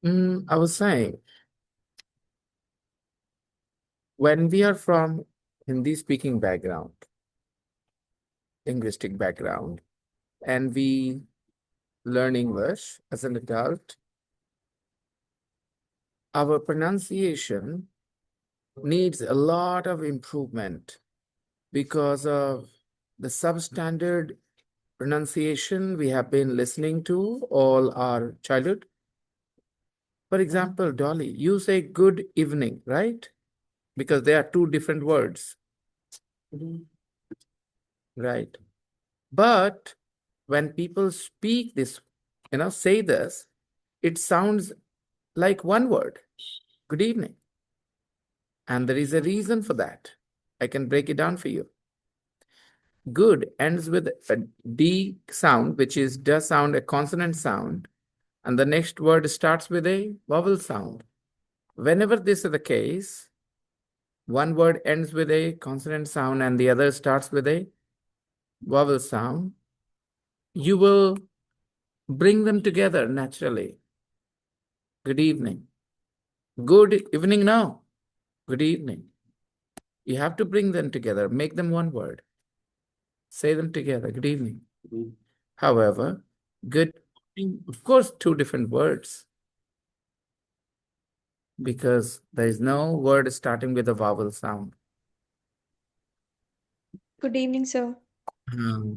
I was saying, when we are from Hindi speaking background, linguistic background, and we learn English as an adult, our pronunciation needs a lot of improvement because of the substandard pronunciation we have been listening to all our childhood. For example, Dolly, you say good evening, right? Because they are two different words, right? But when people speak this, say this, it sounds like one word, good evening. And there is a reason for that. I can break it down for you. Good ends with a D sound, which is does sound a consonant sound, and the next word starts with a vowel sound. Whenever this is the case, one word ends with a consonant sound and the other starts with a vowel sound, you will bring them together naturally. Good evening. Good evening now. Good evening. You have to bring them together, make them one word. Say them together. Good evening. However, good evening, of course, two different words because there is no word starting with a vowel sound. Good evening, sir.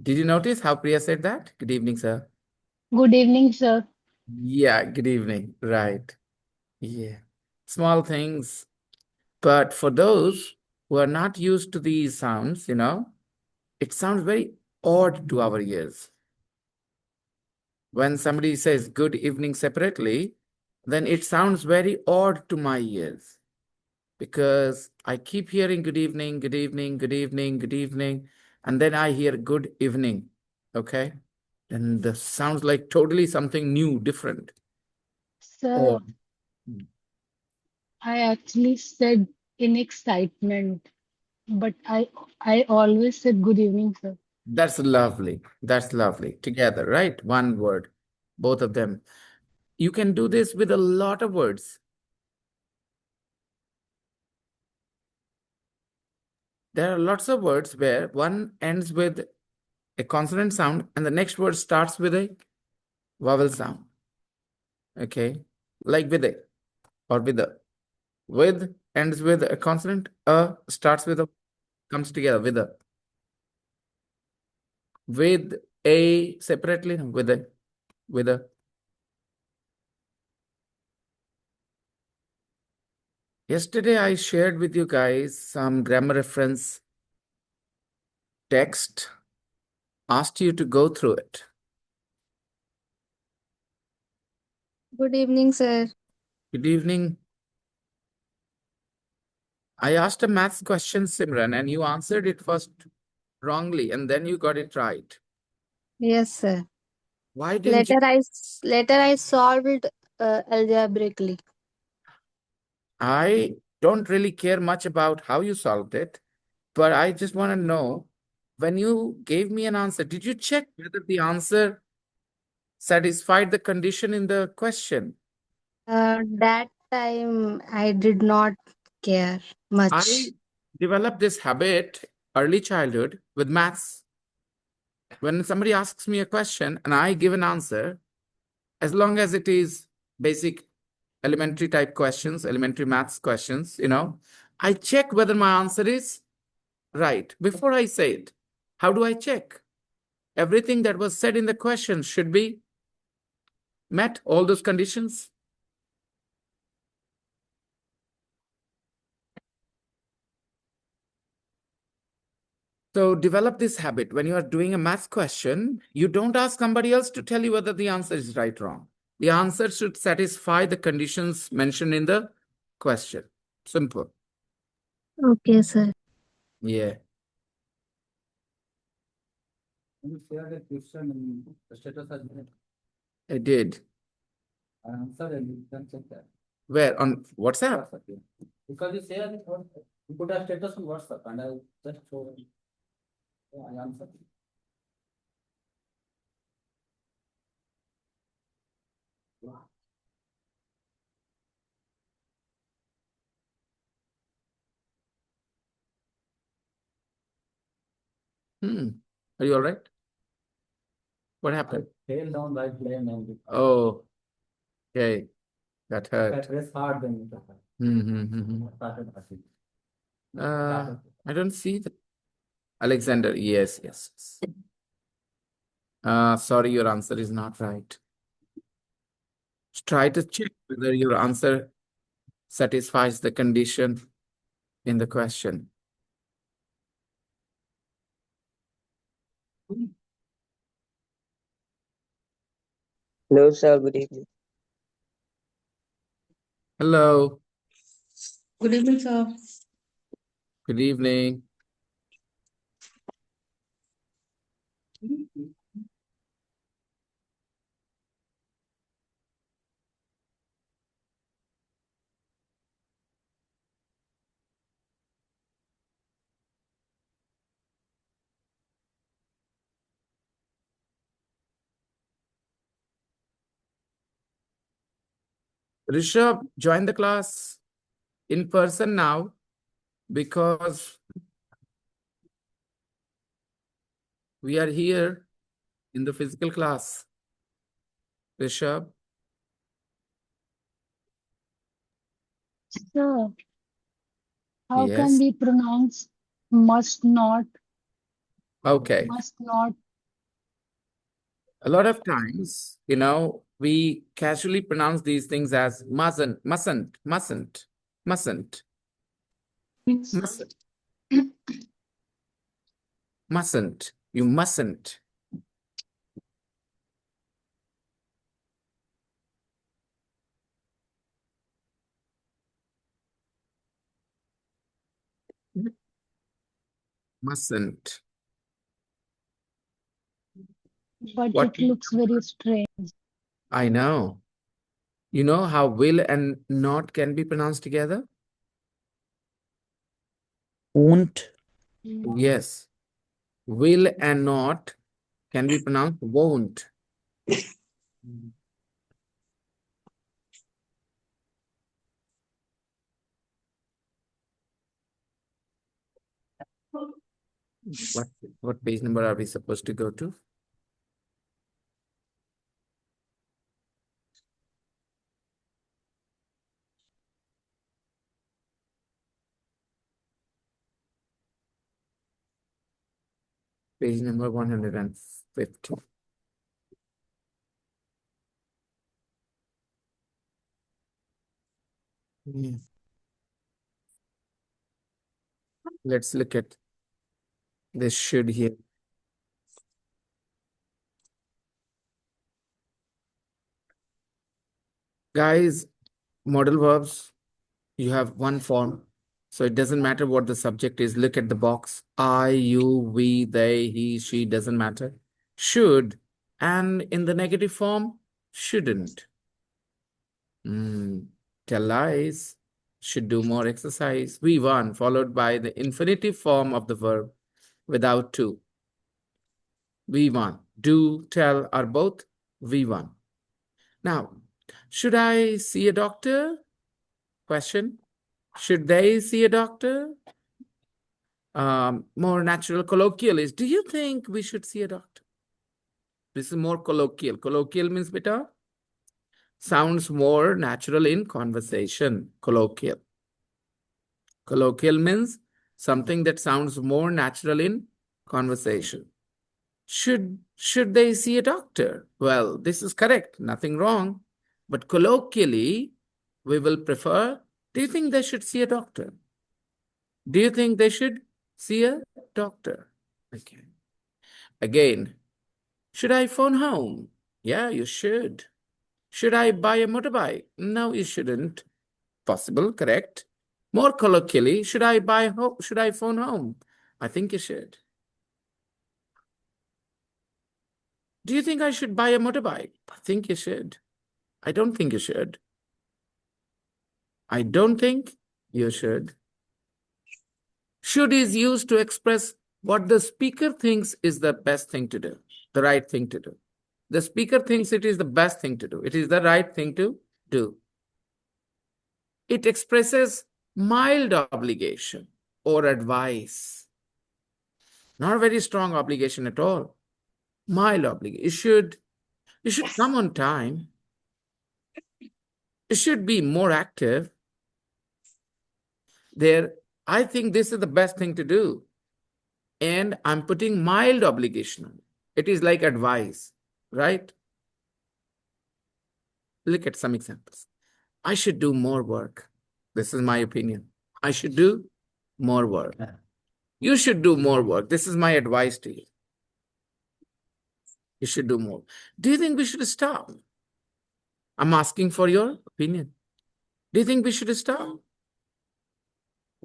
Did you notice how Priya said that? Good evening, sir. Good evening, sir. Yeah, good evening. Right. Yeah. Small things. But for those who are not used to these sounds, it sounds very odd to our ears. When somebody says good evening separately, then it sounds very odd to my ears because I keep hearing good evening, good evening, good evening, good evening, and then I hear good evening. Okay. And the sounds like totally something new, different. Sir, Or I actually said in excitement, but I always said good evening, sir. that's lovely. That's lovely. Together, right? One word, both of them. You can do this with a lot of words. There are lots of words where one ends with a consonant sound and the next word starts with a vowel sound. Okay. Like with a or with a. With ends with a consonant. A starts with a, comes together with a. With a separately, no, with a. With a. Yesterday, I shared with you guys some grammar reference text, asked you to go through it. Good evening, sir. Good evening. I asked a maths question, Simran, and you answered it first wrongly and then you got it right. Yes, sir. Why didn't you? Later I solved algebraically. I don't really care much about how you solved it, but I just want to know when you gave me an answer, did you check whether the answer satisfied the condition in the question? That time I did not care much. I developed this habit early childhood with maths. When somebody asks me a question and I give an answer, as long as it is basic elementary type questions, elementary maths questions, I check whether my answer is right before I say it. How do I check? Everything that was said in the question should be met, all those conditions. So develop this habit. When you are doing a math question, you don't ask somebody else to tell you whether the answer is right or wrong. The answer should satisfy the conditions mentioned in the question. Simple. Okay, sir. Yeah. You share the question in the status as well. I did. I answered and you can check that. Where? On WhatsApp? WhatsApp, yeah. Because you share it, you put a status on WhatsApp and I just show, yeah, I answered. Are you all right? What happened? Fell down by plane and Oh, okay. That I hurt. press hard then it started hurting. I don't see the Alexander. Yes, yes, yes. Sorry, your answer is not right. Try to check whether your answer satisfies the condition in the question. Hello, sir. Good evening. Hello. Good evening, sir. Good evening. Rishabh, join the class in person now because we are here in the physical class. Rishabh, Sir, how can yes. we pronounce must not, Okay. must not? A lot of times, we casually pronounce these things as mustn't, mustn't, mustn't. You mustn't. Mustn't. But What? it looks very strange. I know. You know how will and not can be pronounced together? Won't. Yes. Will and not can be pronounced won't. What page number are we supposed to go to? Page number 150. Yeah. Let's look at this should here. Guys, modal verbs, you have one form. So it doesn't matter what the subject is. Look at the box. I, you, we, they, he, she, doesn't matter. Should. And in the negative form, shouldn't. Tell lies. Should do more exercise. V1 followed by the infinitive form of the verb without to. V1. Do, tell are both V1. Now, should I see a doctor? Question. Should they see a doctor? More natural colloquial is, do you think we should see a doctor? This is more colloquial. Colloquial means beta sounds more natural in conversation. Colloquial. Colloquial means something that sounds more natural in conversation. Should they see a doctor? Well, this is correct. Nothing wrong. But colloquially, we will prefer, do you think they should see a doctor? Do you think they should see a doctor? Okay. Again, should I phone home? Yeah, you should. Should I buy a motorbike? No, you shouldn't. Possible, correct. More colloquially, should I phone home? I think you should. Do you think I should buy a motorbike? I think you should. I don't think you should. I don't think you should. Should is used to express what the speaker thinks is the best thing to do, the right thing to do. The speaker thinks it is the best thing to do. It is the right thing to do. It expresses mild obligation or advice. Not a very strong obligation at all. Mild obligation. You should come on time. You should be more active. There, I think this is the best thing to do. And I'm putting mild obligation on it. It is like advice, right? Look at some examples. I should do more work. This is my opinion. I should do more work. You should do more work. This is my advice to you. You should do more. Do you think we should stop? I'm asking for your opinion. Do you think we should stop?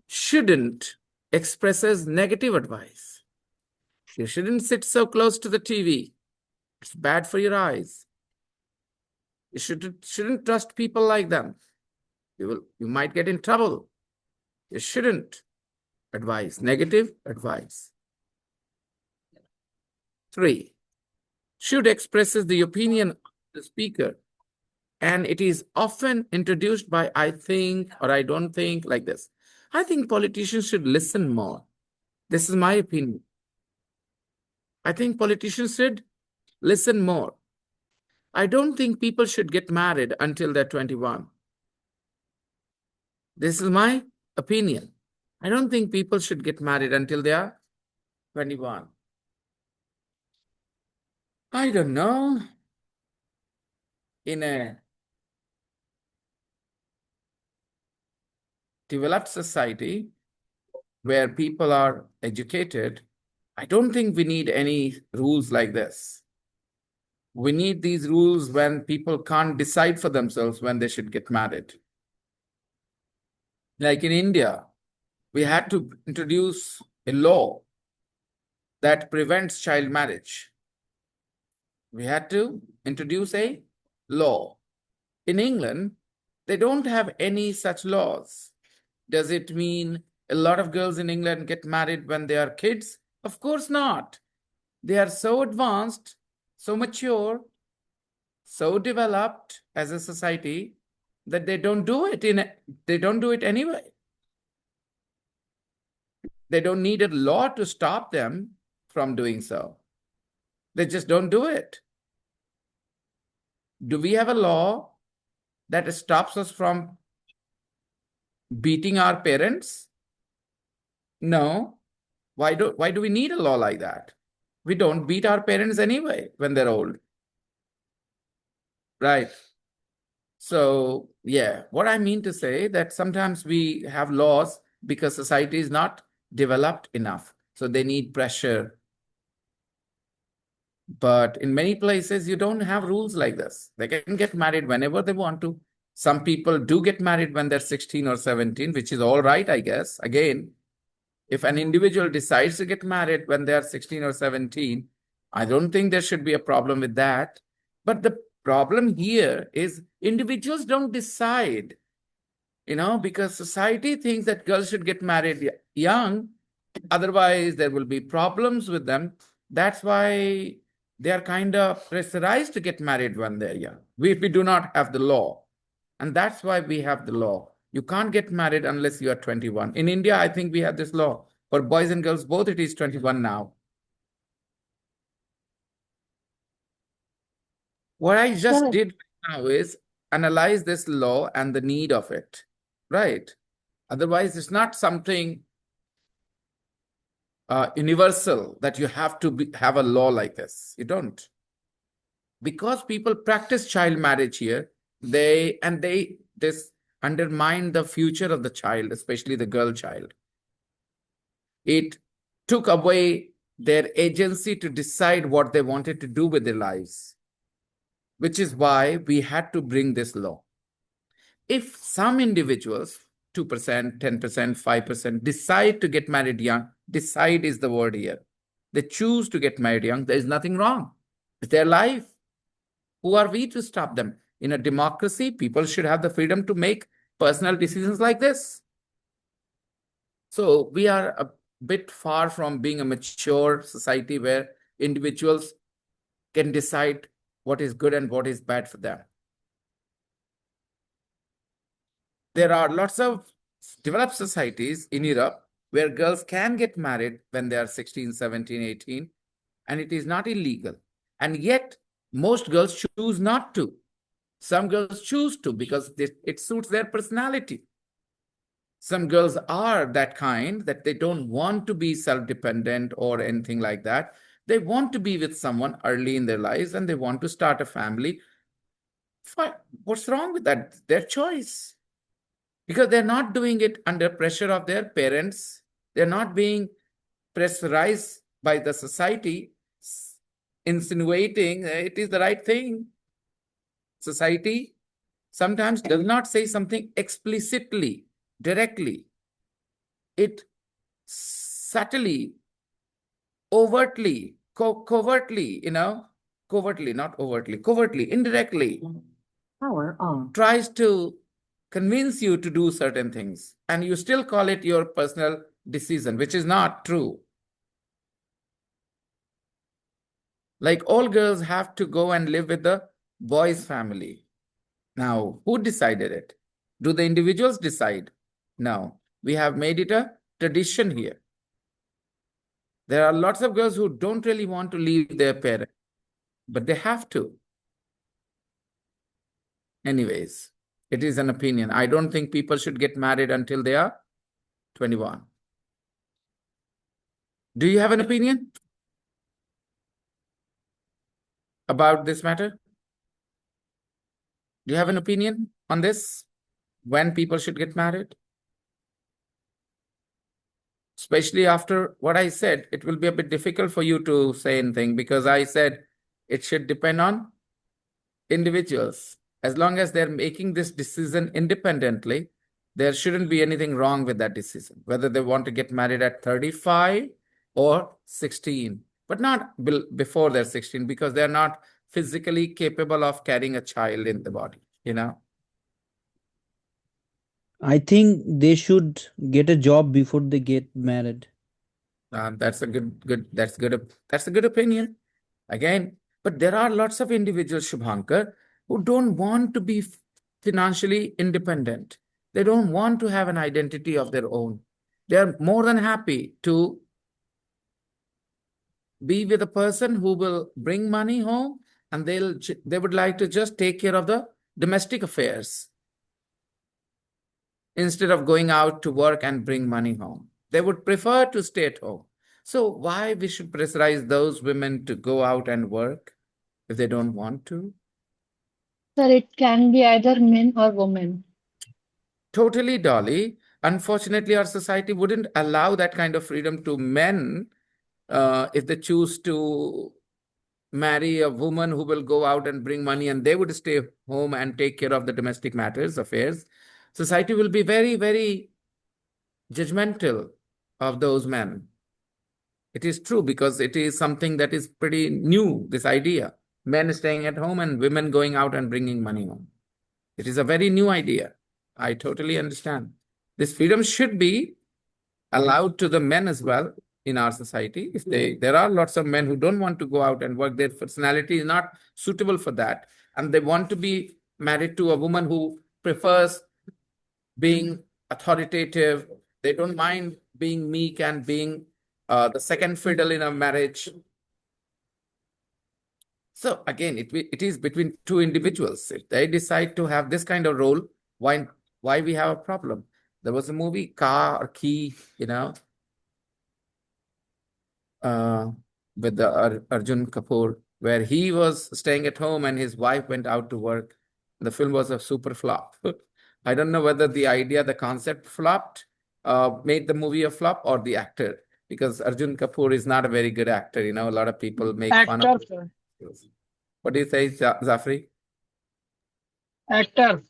Shouldn't expresses negative advice. You shouldn't sit so close to the TV. It's bad for your eyes. You shouldn't trust people like them. You might get in trouble. You shouldn't advise, negative advice. 3, should expresses the opinion of the speaker, and it is often introduced by I think or I don't think, like this. I think politicians should listen more. This is my opinion. I think politicians should listen more. I don't think people should get married until they're 21. This is my opinion. I don't think people should get married until they are 21. I don't know. In a developed society where people are educated, I don't think we need any rules like this. We need these rules when people can't decide for themselves when they should get married. Like in India, we had to introduce a law that prevents child marriage. We had to introduce a law. In England, they don't have any such laws. Does it mean a lot of girls in England get married when they are kids? Of course not. They are so advanced, so mature, so developed as a society that they don't do it anyway. They don't need a law to stop them from doing so. They just don't do it. Do we have a law that stops us from beating our parents? No. Why do we need a law like that? We don't beat our parents anyway when they're old. Right. So, yeah, what I mean to say that sometimes we have laws because society is not developed enough. So they need pressure. But in many places, you don't have rules like this. They can get married whenever they want to. Some people do get married when they're 16 or 17, which is all right, I guess. Again, if an individual decides to get married when they are 16 or 17, I don't think there should be a problem with that. But the problem here is individuals don't decide, because society thinks that girls should get married young. Otherwise, there will be problems with them. That's why they are kind of pressurized to get married when they're young. We do not have the law. And that's why we have the law. You can't get married unless you are 21. In India, I think we have this law. For boys and girls, both it is 21 now. What I just Sir, did now is analyze this law and the need of it, right? Otherwise, it's not something universal that you have to have a law like this. You don't. Because people practice child marriage here, this undermine the future of the child, especially the girl child. It took away their agency to decide what they wanted to do with their lives, which is why we had to bring this law. If some individuals, 2%, 10%, 5%, decide to get married young, decide is the word here. They choose to get married young, there is nothing wrong. It's their life. Who are we to stop them? In a democracy, people should have the freedom to make personal decisions like this. So we are a bit far from being a mature society where individuals can decide what is good and what is bad for them. There are lots of developed societies in Europe where girls can get married when they are 16, 17, 18, and it is not illegal. And yet, most girls choose not to. Some girls choose to because it suits their personality. Some girls are that kind that they don't want to be self-dependent or anything like that. They want to be with someone early in their lives and they want to start a family. Fine. What's wrong with that? Their choice. Because they're not doing it under pressure of their parents. They're not being pressurized by the society, insinuating it is the right thing. Society sometimes does not say something explicitly, directly. It subtly, overtly, covertly, covertly, not overtly, covertly, indirectly Power on. tries to convince you to do certain things, and you still call it your personal decision, which is not true. Like all girls have to go and live with the boy's family. Now, who decided it? Do the individuals decide? No. We have made it a tradition here. There are lots of girls who don't really want to leave their parents, but they have to. Anyways, it is an opinion. I don't think people should get married until they are 21. Do you have an opinion about this matter? Do you have an opinion on this? When people should get married? Especially after what I said, it will be a bit difficult for you to say anything because I said it should depend on individuals. As long as they're making this decision independently, there shouldn't be anything wrong with that decision, whether they want to get married at 35 or 16, but not before they're 16 because they're not physically capable of carrying a child in the body. I think they should get a job before they get married. That's a that's a good opinion. Again, but there are lots of individuals, Shubhankar, who don't want to be financially independent. They don't want to have an identity of their own. They are more than happy to be with a person who will bring money home and they would like to just take care of the domestic affairs instead of going out to work and bring money home. They would prefer to stay at home. So why we should pressurize those women to go out and work if they don't want to? Sir, it can be either men or women. Totally, Dolly. Unfortunately, our society wouldn't allow that kind of freedom to men if they choose to marry a woman who will go out and bring money and they would stay home and take care of the domestic matters, affairs. Society will be very, very judgmental of those men. It is true because it is something that is pretty new, this idea. Men staying at home and women going out and bringing money home. It is a very new idea. I totally understand. This freedom should be allowed to the men as well in our society. If there are lots of men who don't want to go out and work, their personality is not suitable for that, and they want to be married to a woman who prefers being authoritative. They don't mind being meek and being the second fiddle in a marriage. So again, it is between two individuals. If they decide to have this kind of role, why we have a problem? There was a movie, Car or Key, uh, with the Arjun Kapoor, where he was staying at home and his wife went out to work. The film was a super flop. I don't know whether the idea, the concept flopped, made the movie a flop, or the actor, because Arjun Kapoor is not a very good actor. A lot of people make fun of Actor, him. sir. What do you say, Zafri? Actor.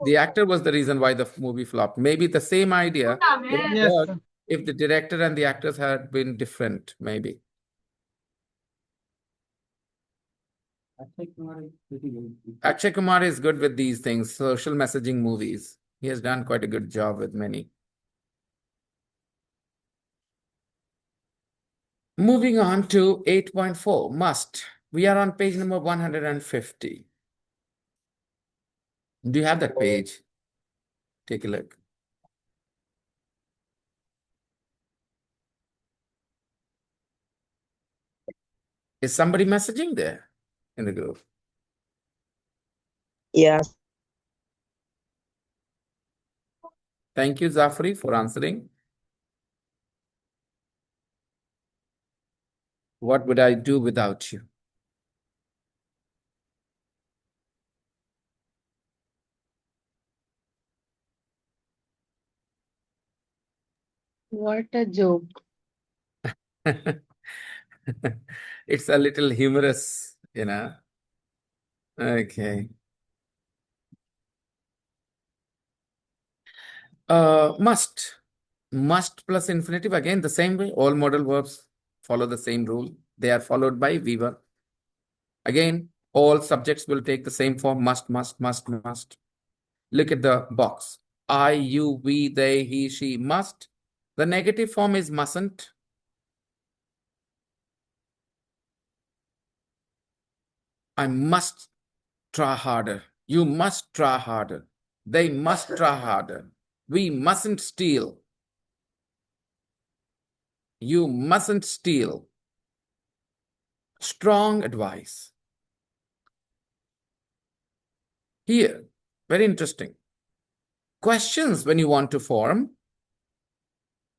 The actor was the reason why the movie flopped. Maybe the same idea would have Yes, worked sir. if the director and the actors had been different, maybe. Akshay Kumar is pretty good. Akshay Kumar is good with these things, social messaging movies. He has done quite a good job with many. Moving on to 8.4, must. We are on page number 150. Do you have that page? Take a look. Is somebody messaging there in the group? Yes. Thank you, Zafri, for answering. What would I do without you? What a joke. It's a little humorous, Okay. Must. Must plus infinitive, again, the same way. All modal verbs follow the same rule. They are followed by V1. Again, all subjects will take the same form. Must, must, must, must. Look at the box. I, you, we, they, he, she, must. The negative form is mustn't. I must try harder. You must try harder. They must try harder. We mustn't steal. You mustn't steal. Strong advice. Here, very interesting. Questions when you want to form.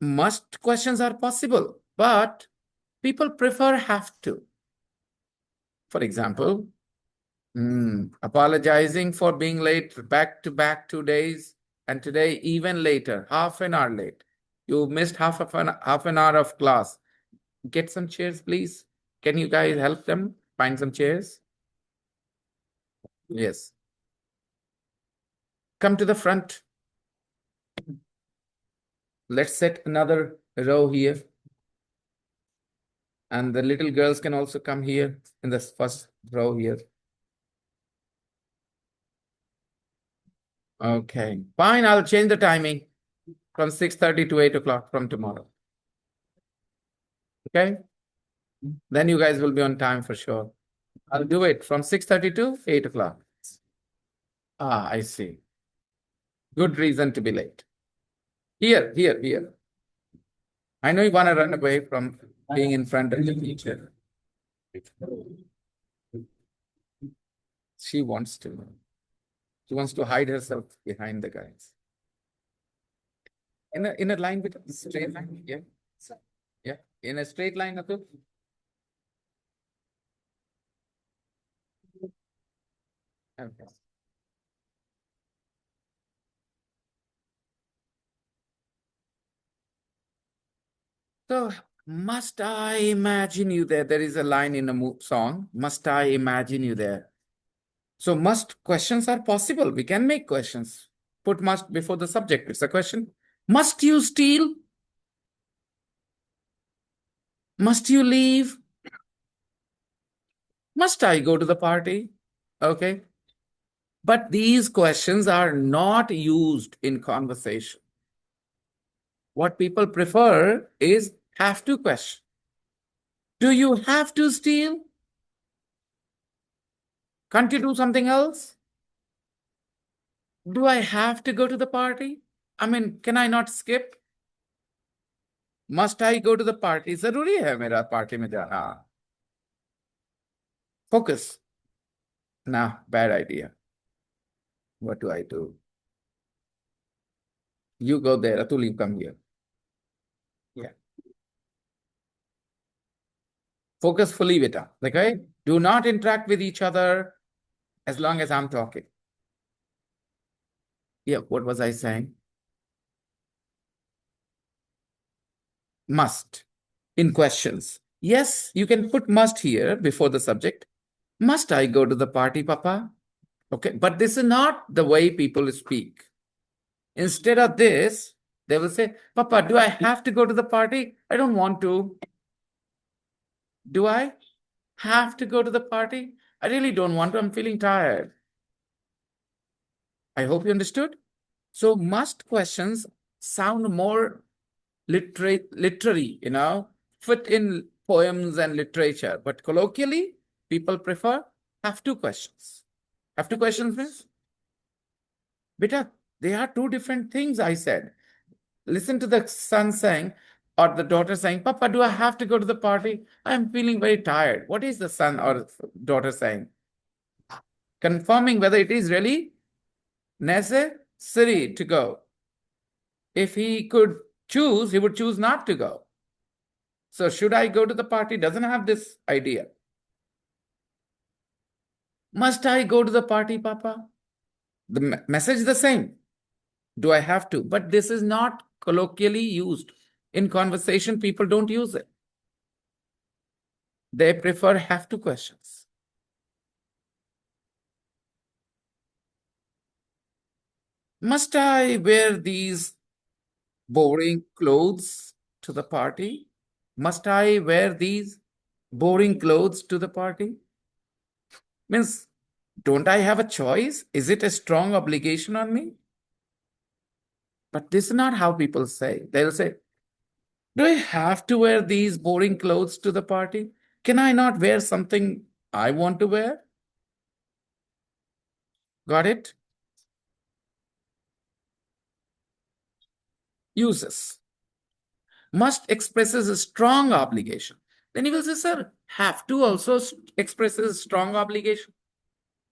Must questions are possible, but people prefer have to. For example, apologizing for being late back to back 2 days, and today even later, half an hour late. You missed half an hour of class. Get some chairs, please. Can you guys help them find some chairs? Yes. Come to the front. Let's set another row here. And the little girls can also come here in the first row here. Okay, fine. I'll change the timing from 6:30 to 8 o'clock from tomorrow. Okay? Then you guys will be on time for sure. I'll do it from 6:30 to 8 o'clock. Ah, I see. Good reason to be late. Here, here, here. I know you want to run away from being in front of the teacher. She wants to. She wants to hide herself behind the guys. In a line with a straight line, yeah. Yeah, in a straight line, Atul. Okay. So, must I imagine you there? There is a line in a song. Must I imagine you there? So, must questions are possible. We can make questions. Put must before the subject. It's a question. Must you steal? Must you leave? Must I go to the party? Okay. But these questions are not used in conversation. What people prefer is have to question. Do you have to steal? Can't you do something else? Do I have to go to the party? I mean, can I not skip? Must I go to the party? जरूरी है मेरा party में जाना. Focus. Nah, bad idea. What do I do? You go there. Atul, you come here. Yeah. Focus fully, beta. Okay? Do not interact with each other as long as I'm talking. Yeah, what was I saying? Must in questions. Yes, you can put must here before the subject. Must I go to the party, Papa? Okay, but this is not the way people speak. Instead of this, they will say, Papa, do I have to go to the party? I don't want to. Do I have to go to the party? I really don't want to. I'm feeling tired. I hope you understood. So must questions sound more literary, fit in poems and literature. But colloquially, people prefer have to questions. Have to questions means? Beta, they are two different things, I said. Listen to the son saying, Or the daughter saying, Papa, do I have to go to the party? I'm feeling very tired. What is the son or daughter saying? Confirming whether it is really necessary to go. If he could choose, he would choose not to go. So should I go to the party? Doesn't have this idea. Must I go to the party, Papa? The message is the same. Do I have to? But this is not colloquially used. In conversation, people don't use it. They prefer have to questions. Must I wear these boring clothes to the party? Must I wear these boring clothes to the party? Means, don't I have a choice? Is it a strong obligation on me? But this is not how people say. They'll say, do I have to wear these boring clothes to the party? Can I not wear something I want to wear? Got it? Uses. Must expresses a strong obligation. Then you will say, sir, have to also expresses a strong obligation.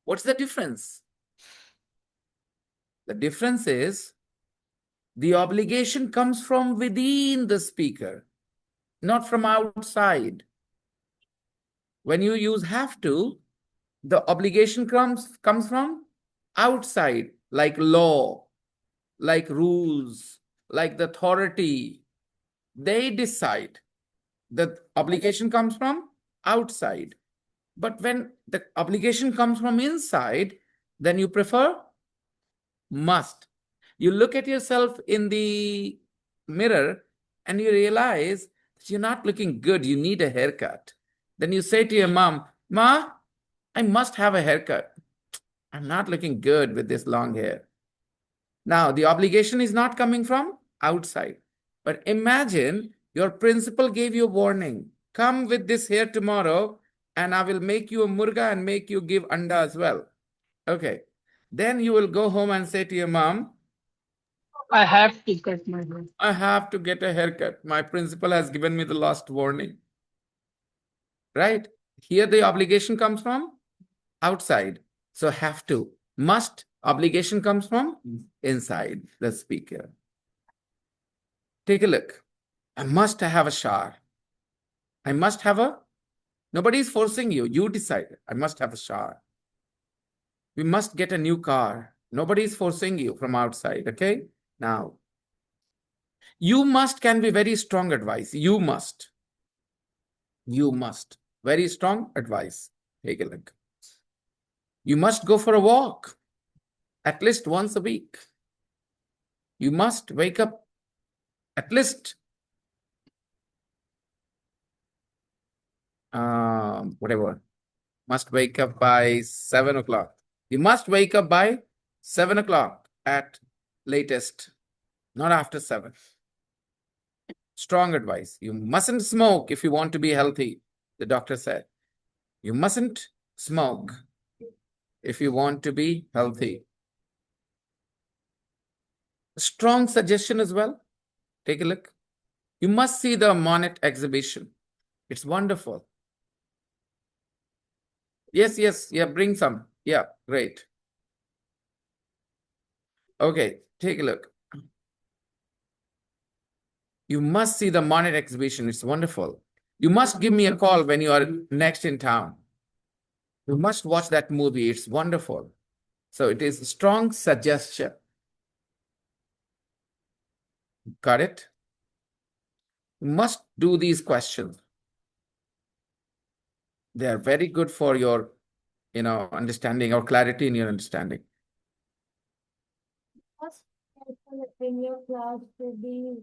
What's the difference? The difference is the obligation comes from within the speaker, not from outside. When you use have to, the obligation comes from outside, like law, like rules, like the authority. They decide. The obligation comes from outside. But when the obligation comes from inside, then you prefer must. You look at yourself in the mirror and you realize that you're not looking good. You need a haircut. Then you say to your mom, Ma, I must have a haircut. I'm not looking good with this long hair. Now, the obligation is not coming from outside. But imagine your principal gave you a warning. Come with this hair tomorrow, and I will make you a murga and make you give anda as well. Okay. Then you will go home and say to your mom, I have to cut my hair. I have to get a haircut. My principal has given me the last warning. Right? Here the obligation comes from outside. So have to. Must, obligation comes from inside the speaker. Take a look. I must have a shower. I must have a, nobody is forcing you. You decide. I must have a shower. We must get a new car. Nobody is forcing you from outside. Okay? Now, you must can be very strong advice. You must. You must. Very strong advice. Take a look. You must go for a walk at least once a week. You must wake up at least whatever. Must wake up by 7 o'clock. You must wake up by 7 o'clock at latest, not after 7. Strong advice. You mustn't smoke if you want to be healthy, the doctor said. You mustn't smoke if you want to be healthy. A strong suggestion as well. Take a look. You must see the Monet exhibition. It's wonderful. Yes, yes, yeah, bring some. Yeah, great. Okay, take a look. You must see the Monet exhibition. It's wonderful. You must give me a call when you are next in town. You must watch that movie. It's wonderful. So it is a strong suggestion. Got it? You must do these questions. They are very good for your, understanding or clarity in your understanding. In your class to be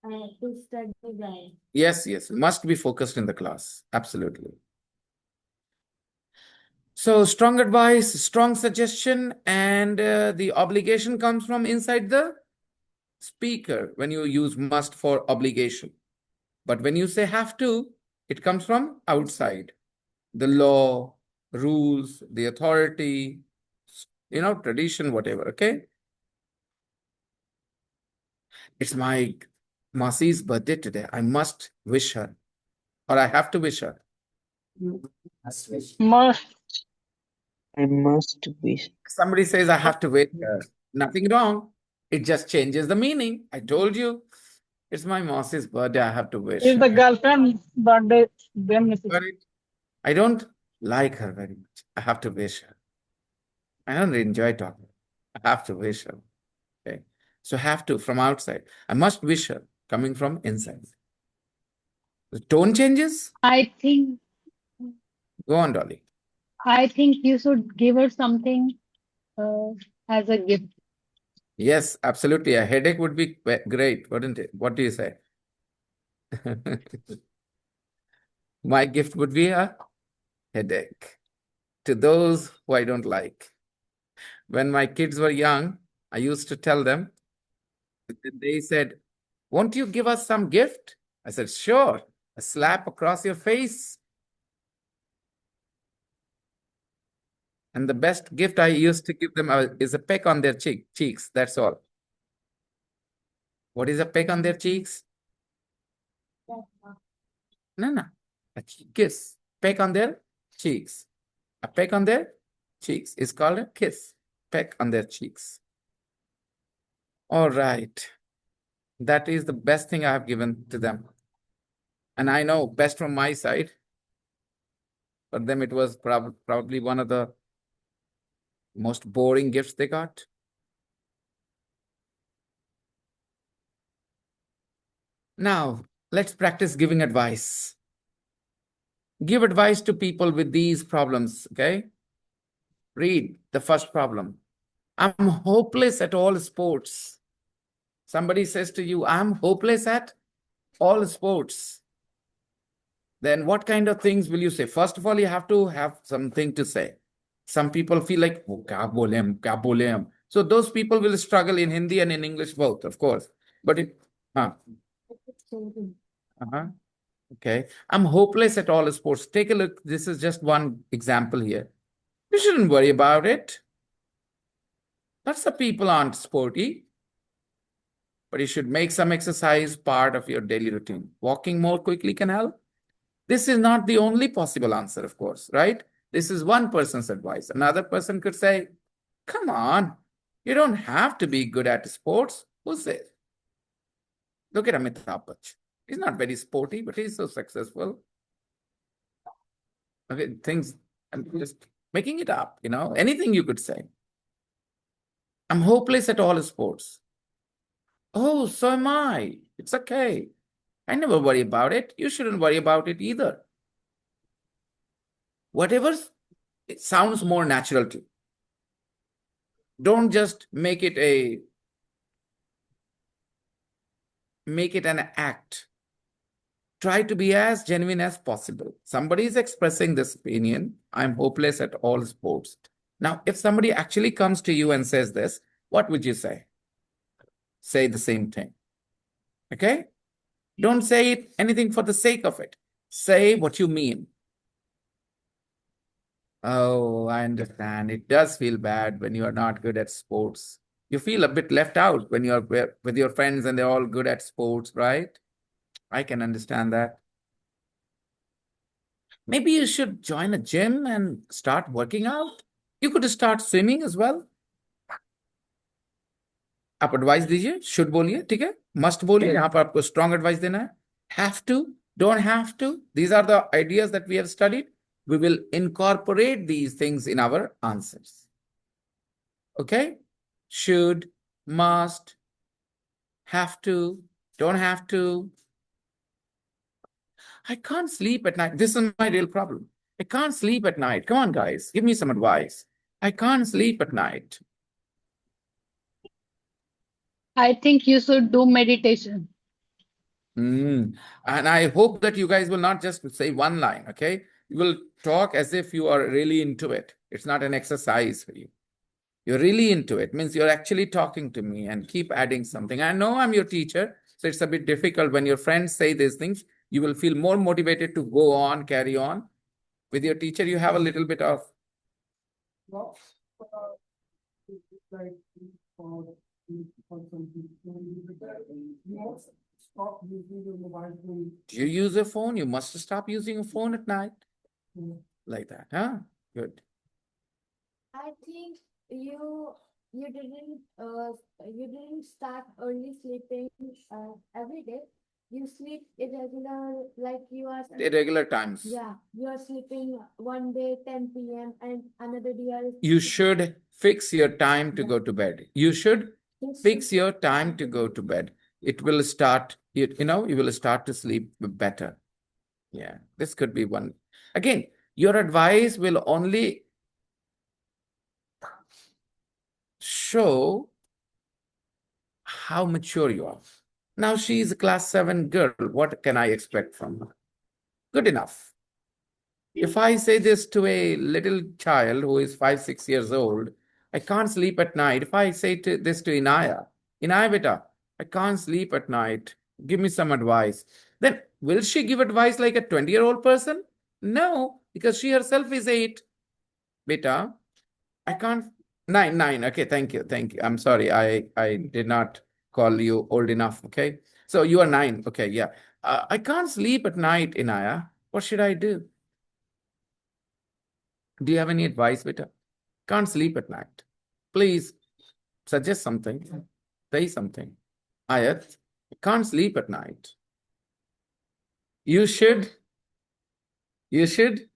to study well. Yes, yes. Must be focused in the class. Absolutely. So strong advice, strong suggestion, and the obligation comes from inside the speaker when you use must for obligation. But when you say have to, it comes from outside. The law, rules, the authority, tradition, whatever, okay? It's my Masi's birthday today. I must wish her, or I have to wish her. Must. I must wish. Somebody says I have to wish her. Nothing wrong. It just changes the meaning. I told you. It's my Masi's birthday. I have to wish If the her. girlfriend birthday, then it is. But I don't like her very much. I have to wish her. I don't enjoy talking. I have to wish her. Okay. So have to from outside. I must wish her coming from inside. The tone changes. I think Go on, Dolly. you should give her something uh, as a gift. Yes, absolutely. A headache would be great, wouldn't it? What do you say? My gift would be a headache to those who I don't like. When my kids were young, I used to tell them, they said, "Won't you give us some gift?" I said, "Sure, a slap across your face." And the best gift I used to give them is a peck on their cheeks. That's all. What is a peck on their cheeks? No, no. A kiss. Peck on their cheeks. A peck on their cheeks is called a kiss. Peck on their cheeks. All right. That is the best thing I have given to them. And I know best from my side. For them, it was probably one of the most boring gifts they got. Now, let's practice giving advice. Give advice to people with these problems, okay? Read the first problem. I'm hopeless at all sports. Somebody says to you, I'm hopeless at all sports. Then what kind of things will you say? First of all, you have to have something to say. Some people feel like, oh, kya bole hum, kya bole hum. So those people will struggle in Hindi and in English both, of course. But uh-huh. Okay. I'm hopeless at all sports. Take a look. This is just one example here. You shouldn't worry about it. Lots of people aren't sporty, but you should make some exercise part of your daily routine. Walking more quickly can help. This is not the only possible answer, of course, right? This is one person's advice. Another person could say, come on, you don't have to be good at sports. Who says? Look at Amitabh Bachchan. He's not very sporty, but he's so successful. Okay, things, I'm just making it up, anything you could say. I'm hopeless at all sports. Oh, so am I. It's okay. I never worry about it. You shouldn't worry about it either. Whatever it sounds more natural to you. Don't just make it an act. Try to be as genuine as possible. Somebody is expressing this opinion. I'm hopeless at all sports. Now, if somebody actually comes to you and says this, what would you say? Say the same thing. Okay? Don't say anything for the sake of it. Say what you mean. Oh, I understand. It does feel bad when you are not good at sports. You feel a bit left out when you're with your friends and they're all good at sports, right? I can understand that. Maybe you should join a gym and start working out. You could start swimming as well. आप advice दीजिए should बोलिए ठीक है must बोलिए यहाँ पर आपको strong advice देना है have to don't have to these are the ideas that we have studied we will incorporate these things in our answers okay should must have to don't have to I can't sleep at night this is my real problem I can't sleep at night come on guys give me some advice I can't sleep at night I think you should do meditation. And I hope that you guys will not just say one line, okay? You will talk as if you are really into it. It's not an exercise for you. You're really into it. Means you're actually talking to me and keep adding something. I know I'm your teacher, so it's a bit difficult when your friends say these things. You will feel more motivated to go on, carry on. With your teacher, you have a little bit of stop using your mobile phone. Do you use a phone? You must stop using a phone at night. Like that, huh? Good. I think you you didn't start early sleeping every day. You sleep irregular, like you are Irregular times. yeah, you are sleeping one day 10 p.m. and another day You should fix your time to go to bed. You should fix your time to go to bed. It will start, you will start to sleep better. Yeah, this could be one. Again, your advice will only show how mature you are. Now she is a class 7 girl. What can I expect from her? Good enough. If I say this to a little child who is 5, 6 years old, I can't sleep at night. If I say this to Inaya beta, I can't sleep at night. Give me some advice. Then will she give advice like a 20-year-old person? No, because she herself is 8. Beta, I can't. 9, 9. Okay, thank you. Thank you. I'm sorry. I did not call you old enough. Okay. So you are 9. Okay, yeah. I can't sleep at night, Inaya. What should I do? Do you have any advice, beta? Can't sleep at night. Please suggest something. Say something. Ayat, can't sleep at night. You should, you should,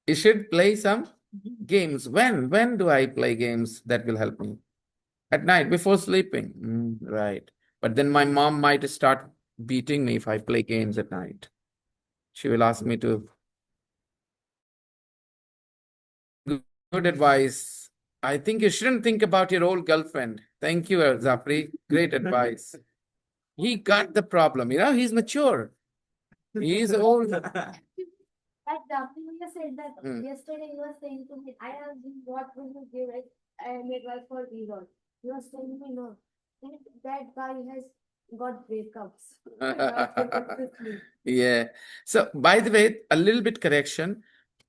you should play some games. When do I play games that will help me? At night before sleeping. Right. But then my mom might start beating me if I play games at night. She will ask me to. Good advice. I think you shouldn't think about your old girlfriend. Thank you, Zafri. Great advice. He got the problem. He's mature. He's old. Like Daphne said that Hmm. yesterday you were saying to me, I asked you what will you give it midwife for Egon. You were saying me no. And that guy has got breakups. Not breakups with me. Yeah. So, by the way, a little bit correction.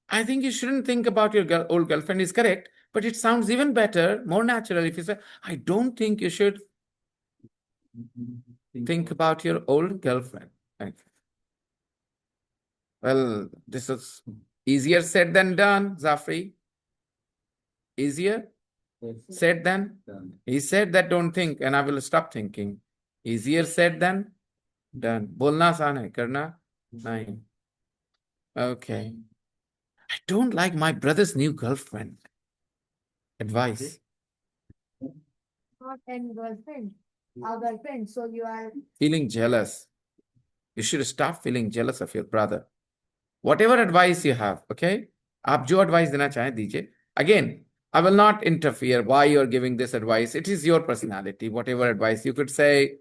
I think you shouldn't think about your old girlfriend is correct, but it sounds even better, more natural if you say, I don't think you should think about your old girlfriend. Okay. Well, this is easier said than done, Zafri. Easier said than Done. he said that don't think, and I will stop thinking. Easier said than done. बोलना आसान है, करना नहीं. Okay. I don't like my brother's new girlfriend. Advice. Not any girlfriend. Our girlfriend. So you are Feeling jealous. You should stop feeling jealous of your brother. Whatever advice you have, okay? आप जो advice देना चाहें दीजिए. Again, I will not interfere why you're giving this advice. It is your personality. Whatever advice you could say,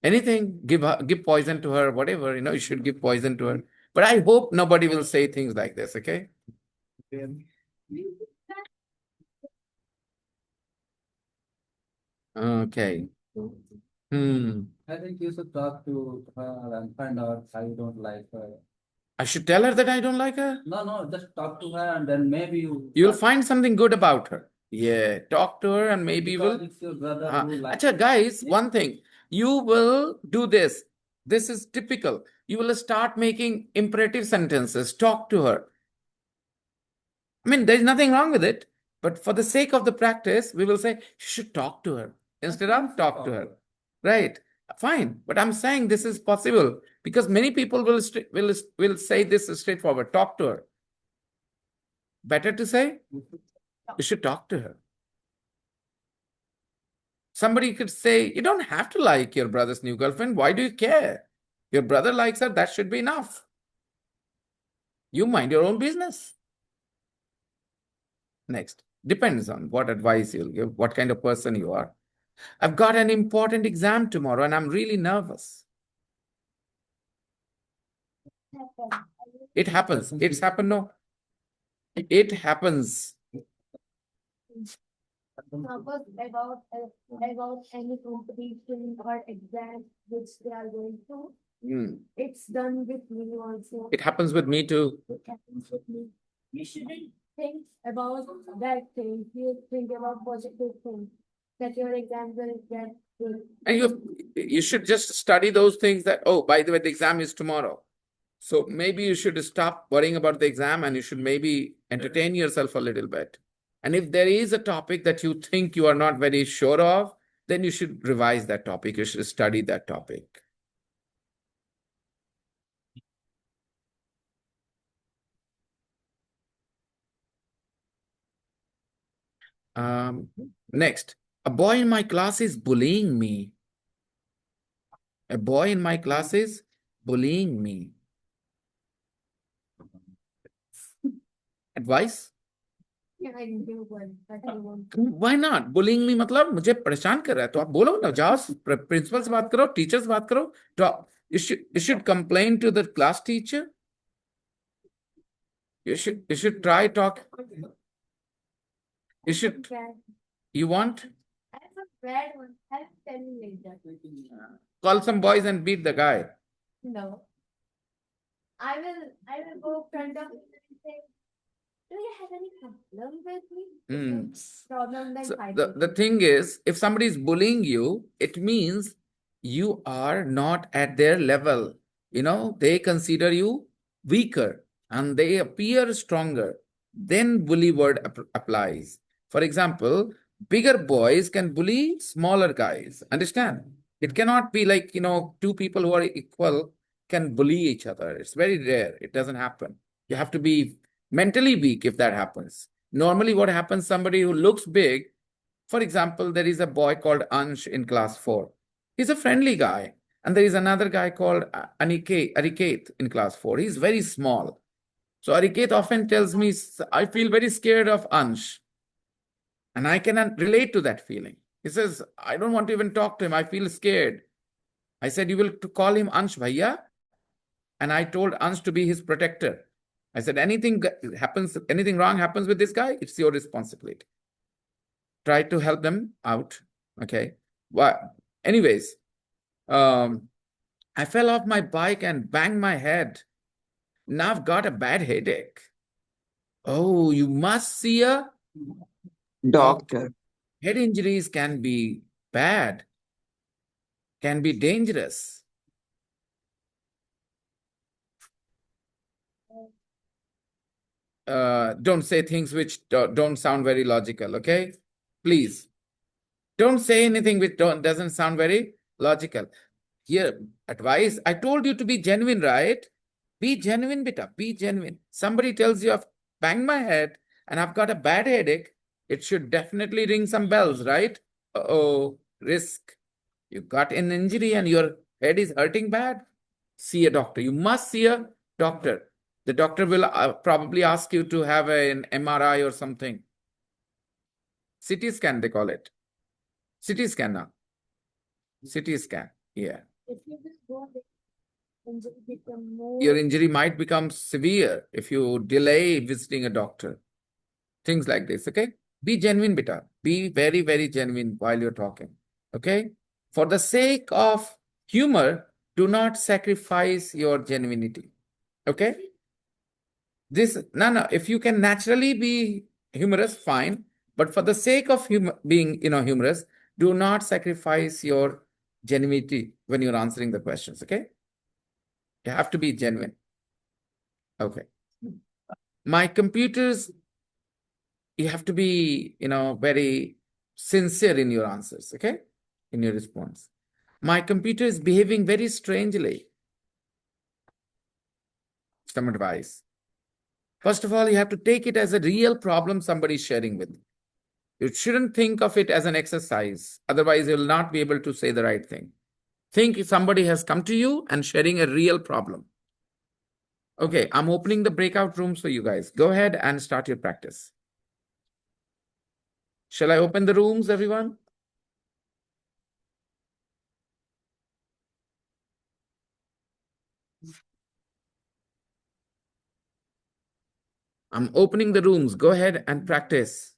anything, give poison to her, whatever, you should give poison to her. But I hope nobody will say things like this, okay? Okay. I think you should talk to her and find out how you don't like her. I should tell her that I don't like her. No, just talk to her and then maybe You'll find something good about her. Yeah, talk to her and maybe because will. it's your brother who likes Acha, guys, one thing. You will do this. This is typical. You will start making imperative sentences. Talk to her. I mean, there's nothing wrong with it. But for the sake of the practice, we will say, you should talk to her instead of talk to her. Right. Fine. But I'm saying this is possible because many people will say this straightforward. Talk to her. Better to say, you should talk to her. Somebody could say, you don't have to like your brother's new girlfriend. Why do you care? Your brother likes her. That should be enough. You mind your own business. Next. Depends on what advice you'll give, what kind of person you are. I've got an important exam tomorrow and I'm really nervous. It happens. It's happened. No. It happens. nervous about any competition or exam which they are going to. It's done with me also. It happens with me too. It happens with me. You shouldn't think about bad things. You think about positive things. That your exam will get And you should just study those things that, oh, by the way, the exam is tomorrow. So maybe you should stop worrying about the exam and you should maybe entertain yourself a little bit. And if there is a topic that you think you are not very sure of, then you should revise that topic. You should study that topic. Um, Next, a boy in my class is bullying me. A boy in my class is bullying me. Advice? Yeah, I do one, but I won't. Why not? Bullying me मतलब मुझे परेशान कर रहा है तो आप बोलो ना, जाओ प्रिंसिपल से बात करो, टीचर से बात करो. तो you should complain to the class teacher. You should try talk. You should. Bad. You want? I have a bad one. I'll tell you later. Call some boys and beat the guy. No. I will go front of him and say, do you have any problem with me? Hmm. Problem then So fight the, with the me. thing is, if somebody is bullying you, it means you are not at their level. They consider you weaker and they appear stronger. Then bully word applies. For example, bigger boys can bully smaller guys. Understand? It cannot be like, two people who are equal can bully each other. It's very rare. It doesn't happen. You have to be mentally weak if that happens. Normally, what happens, somebody who looks big, for example, there is a boy called Ansh in class 4. He's a friendly guy. And there is another guy called Aniket in class 4. He's very small. So Aniket often tells me, I feel very scared of Ansh. And I can relate to that feeling. He says, I don't want to even talk to him. I feel scared. I said, you will to call him Ansh Bhaiya. And I told Ansh to be his protector. I said, anything wrong happens with this guy, it's your responsibility. Try to help them out. Okay. Well, anyways, I fell off my bike and banged my head. Now I've got a bad headache. Oh, you must see a doctor. Doctor. Head injuries can be bad, can be dangerous. Don't say things which don't sound very logical, okay? Please. Don't say anything which doesn't sound very logical. Here, advice. I told you to be genuine, right? Be genuine, beta. Be genuine. Somebody tells you I've banged my head and I've got a bad headache. It should definitely ring some bells, right? Uh-oh, risk. You got an injury and your head is hurting bad. See a doctor. You must see a doctor. The doctor will probably ask you to have an MRI or something. CT scan, they call it. CT scan now. CT scan. Yeah. If you just go there, injury become more. Your injury might become severe if you delay visiting a doctor. Things like this, okay? Be genuine, beta. Be very, very genuine while you're talking, okay? For the sake of humor, do not sacrifice your genuinity, okay? No, if you can naturally be humorous, fine. But for the sake of being, humorous, do not sacrifice your genuinity when you're answering the questions, okay? You have to be genuine. Okay. My computers, you have to be, very sincere in your answers, okay? In your response. My computer is behaving very strangely. Some advice. First of all, you have to take it as a real problem somebody is sharing with you. You shouldn't think of it as an exercise. Otherwise, you'll not be able to say the right thing. Think somebody has come to you and sharing a real problem. Okay, I'm opening the breakout rooms for you guys. Go ahead and start your practice. Shall I open the rooms, everyone? I'm opening the rooms. Go ahead and practice.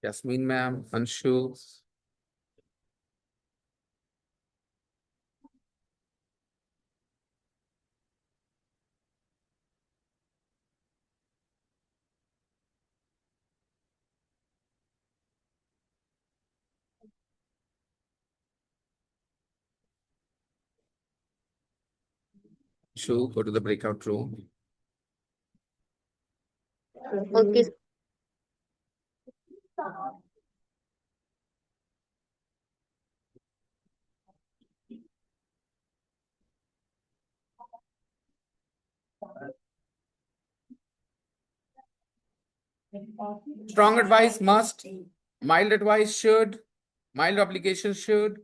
Yasmin ma'am, Anshu. Anshu, go to the breakout room. Okay. Strong advice must, mild advice should, mild obligation should.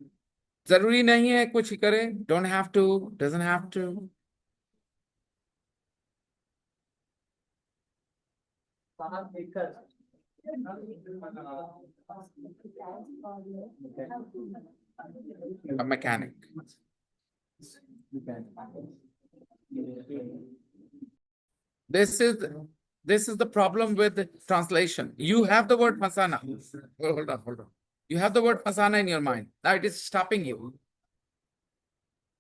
जरूरी नहीं है कुछ ही करें. Don't have to, doesn't have to. A mechanic. This is this is the problem with the translation. You have the word fasana. Hold on, hold on. You have the word fasana in your mind. Now it is stopping you.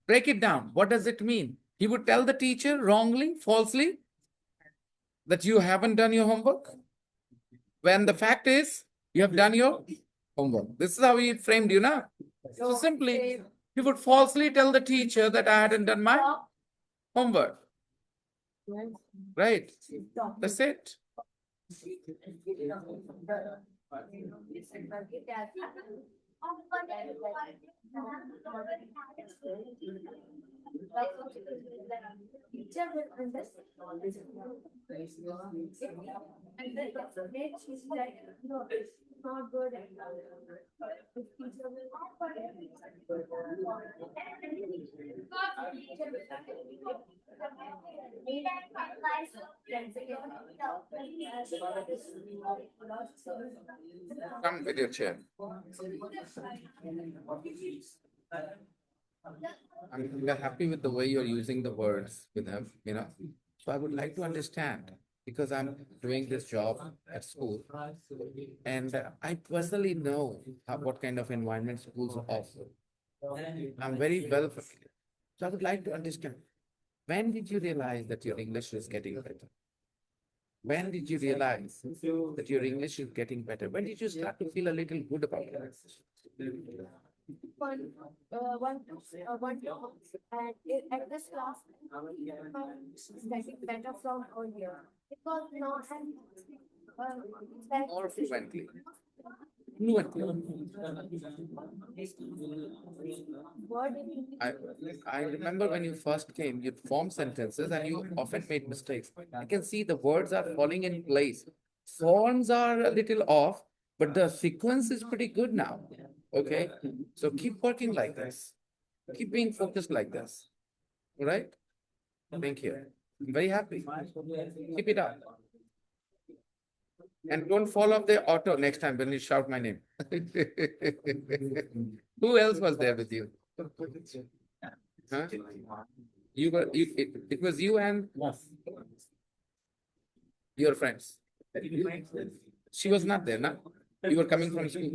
Break it down. What does it mean? He would tell the teacher wrongly, falsely, that you haven't done your homework, when the fact is you have done your homework. This is how he framed you now. So simply, he would falsely tell the teacher that I hadn't done my homework. Right? That's it. Teacher will understand. And then she's like, no, it's not good. If teacher will Come with your chair. We're happy with the way you're using the words with him, you know. So I would like to understand, because I'm doing this job at school, and I personally know what kind of environment schools offer. I'm very well familiar. So I would like to understand, when did you realize that your English is getting better? When did you realize that your English is getting better? When did you start to feel a little good about it? one, and at this class, it's getting better from earlier. Because now I'm More frequently. Fluently. word in I, I remember when you first came, you'd form sentences and you often made mistakes. I can see the words are falling in place. Forms are a little off, but the sequence is pretty good now. Okay? So keep working like this. Keep being focused like this. All right? Thank you. I'm very happy. Keep it up. And don't fall off the auto next time when you shout my name. Who else was there with you? Huh? It was you and your friends. She was not there, no? You were coming from school.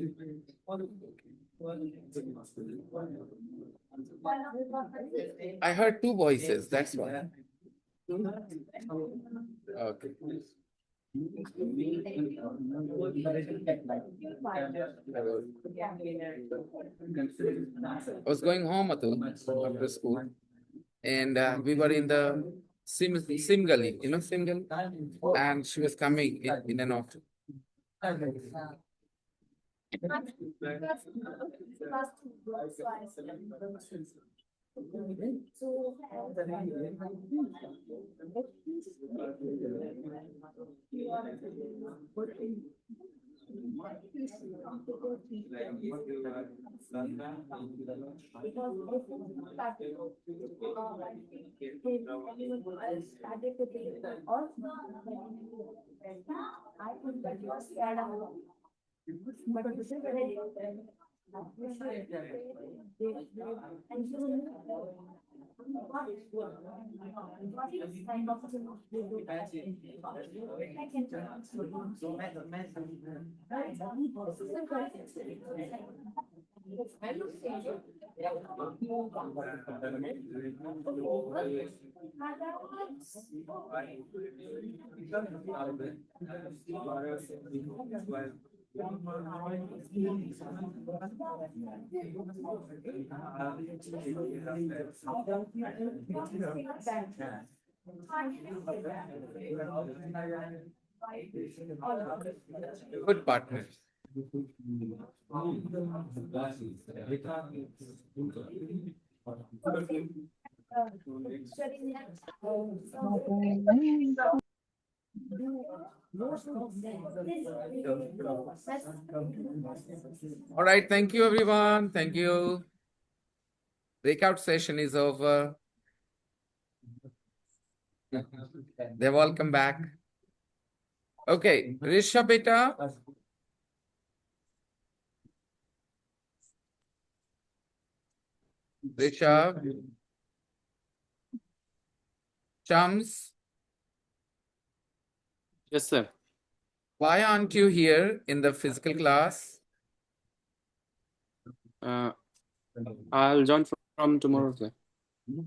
I heard two voices, that's why. Okay. I was going home, Atul, after school, and we were in the Sim Gully, you know Sim Gully? And she was coming in and out. so started to think also I think that you are scared of but this is very Good partner. All right. Thank you, everyone. Thank you. Breakout session is over. They've all come back. Okay. Risha beta. Risha. Chums. Yes, sir. Why aren't you here in the physical class? Uh, I'll join from tomorrow, sir. Is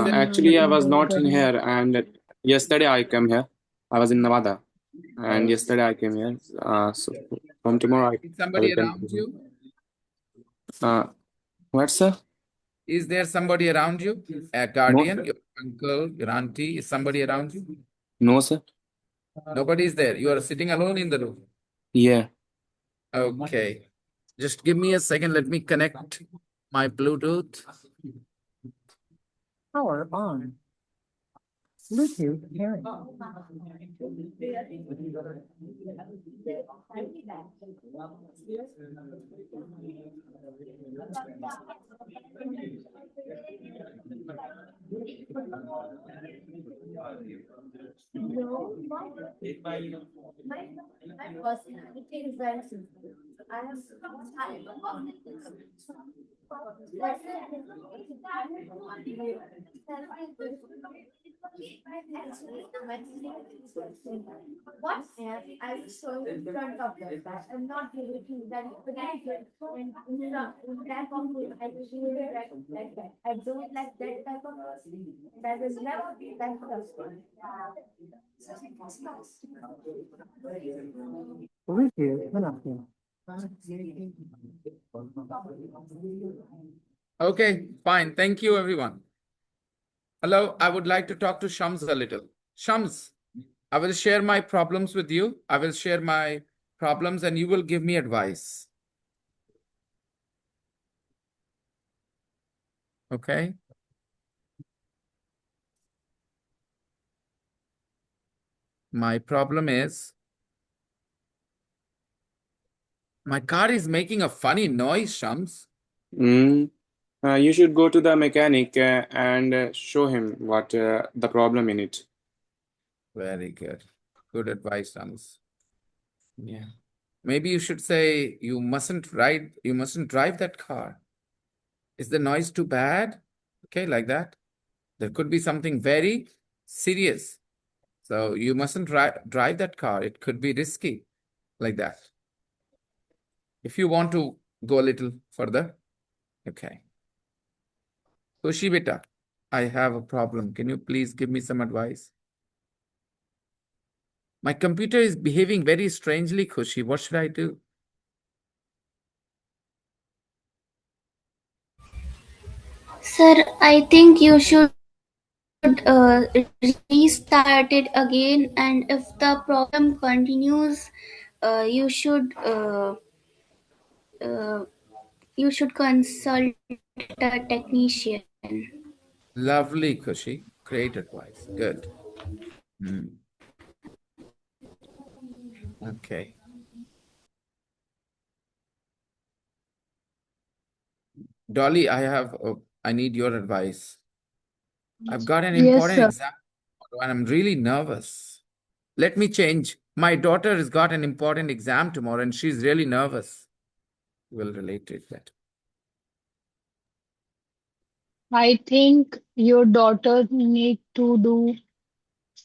there Actually, I was not in here, and yesterday I came here. I was in Nevada, and yesterday I came here. So from tomorrow I somebody will around continue. you? What, sir? Is there somebody around you? A guardian, your uncle, your auntie? Is somebody around you? No, sir. Nobody is there. You are sitting alone in the room. Yeah. Okay. Just give me a second. Let me connect my Bluetooth. Power on. Bluetooth pairing. My personality is very simple. I have what I was showing in front of them that I'm not relating that but I get and in that of it, I was really like that. I don't like that type of person. That is never be that person. Bluetooth connected. Okay, fine. Thank you, everyone. Hello, I would like to talk to Shams a little. Shams, I will share my problems with you. I will share my problems and you will give me advice. Okay? My problem is my car is making a funny noise, Shams. You should go to the mechanic and show him what the problem in it. Very good. Good advice, Shams. Yeah. Maybe you should say you mustn't drive that car. Is the noise too bad? Okay, like that. There could be something very serious. So you mustn't drive that car. It could be risky, like that. If you want to go a little further, okay. Kushi beta, I have a problem. Can you please give me some advice? My computer is behaving very strangely, Kushi. What should I do? Sir, I think you should restart it again, and if the problem continues, uh, you should uh, uh, you should consult a technician. Lovely, Kushi. Great advice. Good. Hmm. Okay. Dolly, I need your advice. I've got an Yes, important sir. exam and I'm really nervous. Let me change. My daughter has got an important exam tomorrow and she's really nervous. We'll relate to it better. I think your daughter need to do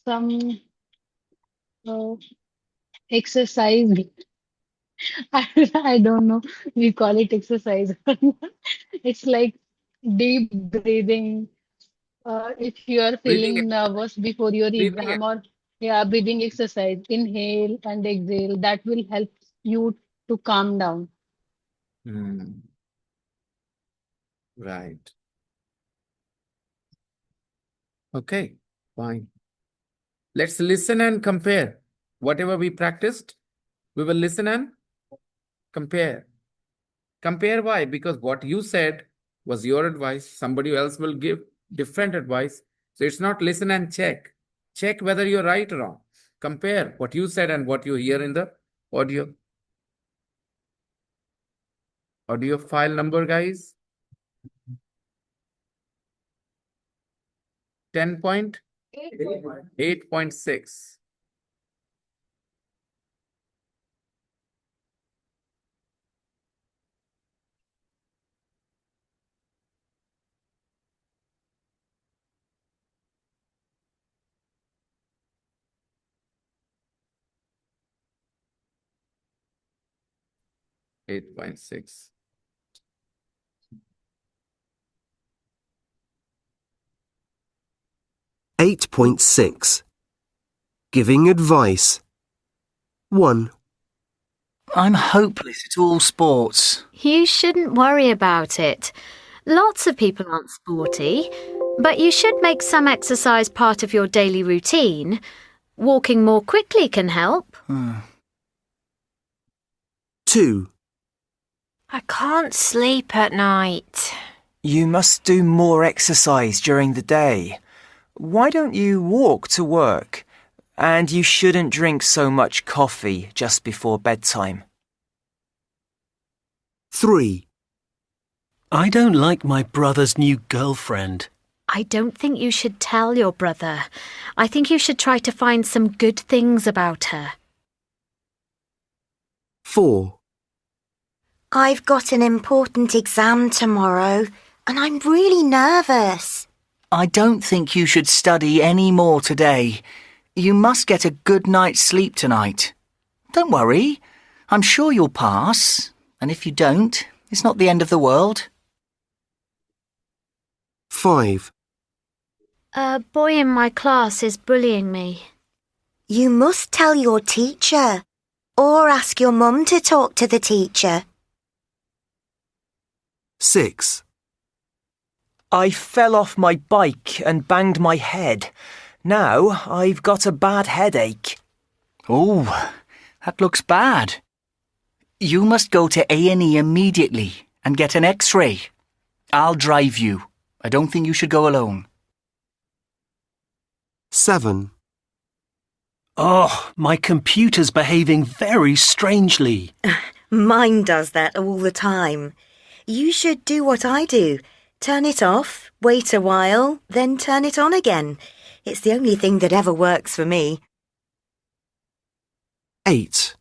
some uh, exercise. I don't know. We call it exercise. It's like deep breathing. If you are Breathing, feeling nervous before your breathing. exam or yeah, breathing exercise, inhale and exhale. That will help you to calm down. Hmm, right. Okay, fine. Let's listen and compare. Whatever we practiced, we will listen and compare. Compare why? Because what you said was your advice. Somebody else will give different advice. So it's not listen and check. Check whether you're right or wrong. Compare what you said and what you hear in the audio. Audio file number, guys. 10.8.6. 8.6. 8.6 Giving advice. 1. I'm hopeless at all sports. You shouldn't worry about it. Lots of people aren't sporty, but you should make some exercise part of your daily routine. Walking more quickly can help. 2. I can't sleep at night. You must do more exercise during the day. Why don't you walk to work? And you shouldn't drink so much coffee just before bedtime. 3. I don't like my brother's new girlfriend. I don't think you should tell your brother. I think you should try to find some good things about her. 4. I've got an important exam tomorrow, and I'm really nervous. I don't think you should study any more today. You must get a good night's sleep tonight. Don't worry. I'm sure you'll pass. And if you don't, it's not the end of the world. 5. A boy in my class is bullying me. You must tell your teacher, or ask your mum to talk to the teacher. 6. I fell off my bike and banged my head. Now I've got a bad headache. Oh, that looks bad. You must go to A&E immediately and get an X-ray. I'll drive you. I don't think you should go alone. 7. Oh, my computer's behaving very strangely. Mine does that all the time. You should do what I do. Turn it off, wait a while, then turn it on again. It's the only thing that ever works for me. 8.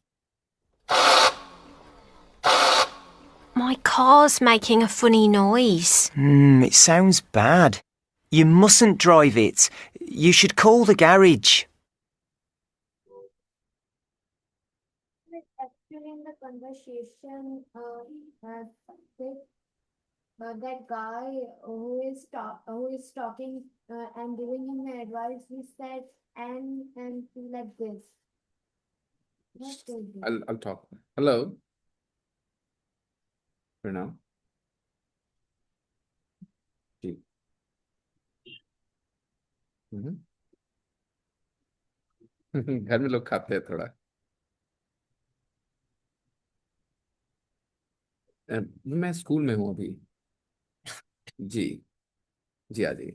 My car's making a funny noise. It sounds bad. You mustn't drive it. You should call the garage. Actually, in the conversation, that guy who is talking and giving him advice, he said, and be like this. Not like this. I'll talk. Hello. Pranav. जी. घर में लोग खाते हैं थोड़ा. मैं school में हूँ अभी. जी जी हाँ जी.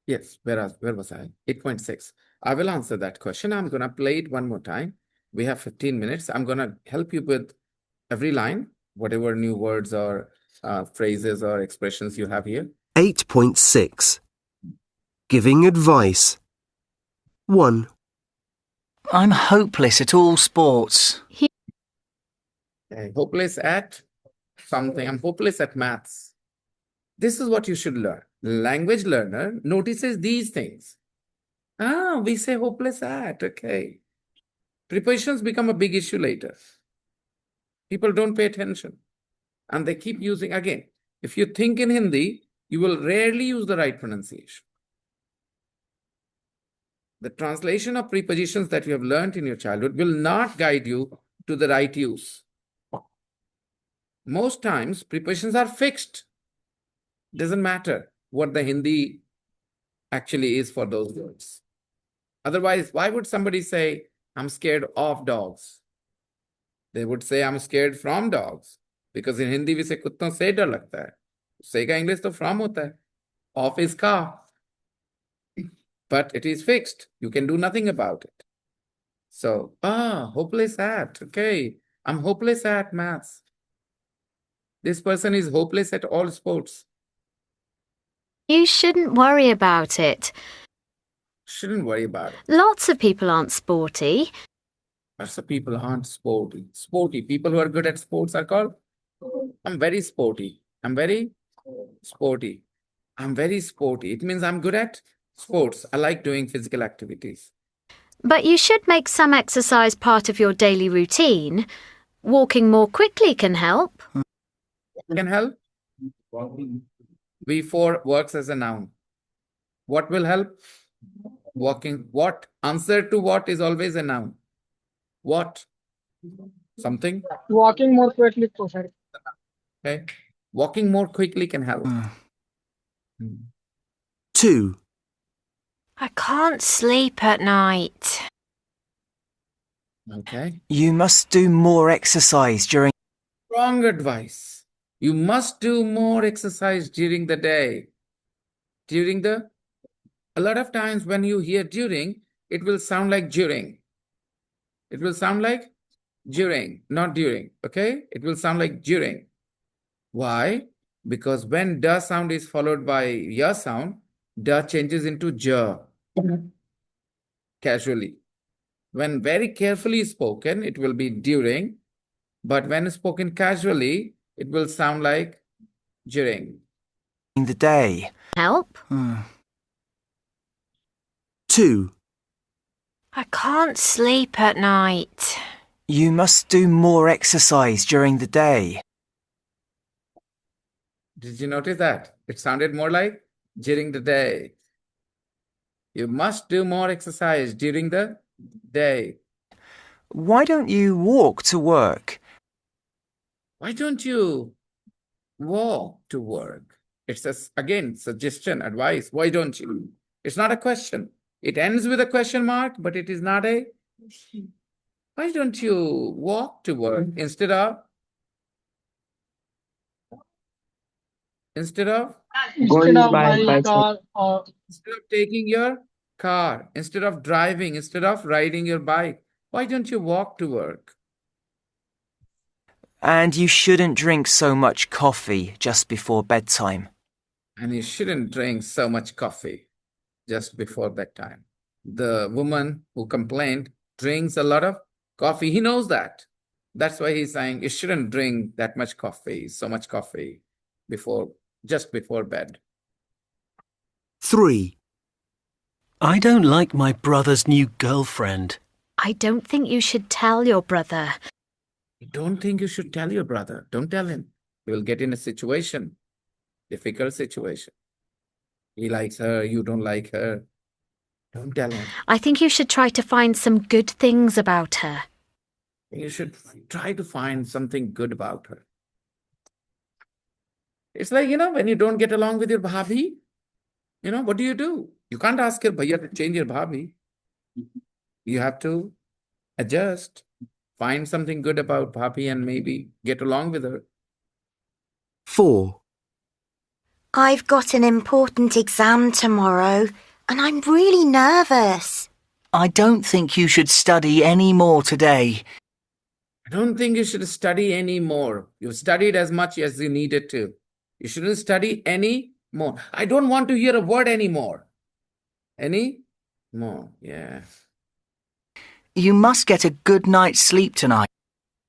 Yes, where was I? 8.6. I will answer that question. I'm going to play it one more time. We have 15 minutes. I'm going to help you with every line, whatever new words or phrases or expressions you have here. 8.6 Giving advice. 1. I'm hopeless at all sports. Okay, hopeless at something. I'm hopeless at maths. This is what you should learn. Language learner notices these things. We say hopeless at. Okay. Prepositions become a big issue later. People don't pay attention and they keep using again. If you think in Hindi, you will rarely use the right pronunciation. The translation of prepositions that you have learned in your childhood will not guide you to the right use. Most times, prepositions are fixed. Doesn't matter what the Hindi actually is for those words. Otherwise, why would somebody say, I'm scared of dogs? They would say, I'm scared from dogs. Because in Hindi, we say, कुत्तों से डर लगता है. से का English तो from होता है. Of is का. But it is fixed. You can do nothing about it. So, hopeless at. Okay. I'm hopeless at maths. This person is hopeless at all sports. You shouldn't worry about it. Shouldn't worry about it. Lots of people aren't sporty. Lots of people aren't sporty. Sporty. People who are good at sports are called, I'm very sporty. I'm very sporty. I'm very sporty. It means I'm good at sports. I like doing physical activities. But you should make some exercise part of your daily routine. Walking more quickly can help. Can help? V4 works as a noun. What will help? Walking. What? Answer to what is always a noun. What? Something? Walking more quickly, sir. Okay. Walking more quickly can help. 2. I can't sleep at night. Okay. You must do more exercise during... Wrong advice. You must do more exercise during the day. A lot of times when you hear during, it will sound like during. It will sound like during, not during. Okay? It will sound like during. Why? Because when da sound is followed by ya sound, da changes into ja. Casually. When very carefully spoken, it will be during. But when spoken casually, it will sound like during. In the day. Help? 2. I can't sleep at night. You must do more exercise during the day. Did you notice that? It sounded more like during the day. You must do more exercise during the day. Why don't you walk to work? Why don't you walk to work? It's again suggestion, advice. Why don't you? It's not a question. It ends with a question mark, but it is not a. Why don't you walk to work instead of Instead of Going my by bicycle. car or instead of taking your car, instead of driving, instead of riding your bike? Why don't you walk to work? And you shouldn't drink so much coffee just before bedtime. And you shouldn't drink so much coffee just before bedtime. The woman who complained drinks a lot of coffee. He knows that. That's why he's saying you shouldn't drink that much coffee, so much coffee just before bed. 3. I don't like my brother's new girlfriend. I don't think you should tell your brother. I don't think you should tell your brother. Don't tell him. He will get in a situation, difficult situation. He likes her, you don't like her. Don't tell him. I think you should try to find some good things about her. You should try to find something good about her. It's like, when you don't get along with your bhabhi, what do? You can't ask your bhaiya to change your bhabhi. You have to adjust, find something good about bhabhi and maybe get along with her. 4. I've got an important exam tomorrow, and I'm really nervous. I don't think you should study any more today. I don't think you should study any more. You've studied as much as you needed to. You shouldn't study any more. I don't want to hear a word anymore. Any more? Yeah. You must get a good night's sleep tonight.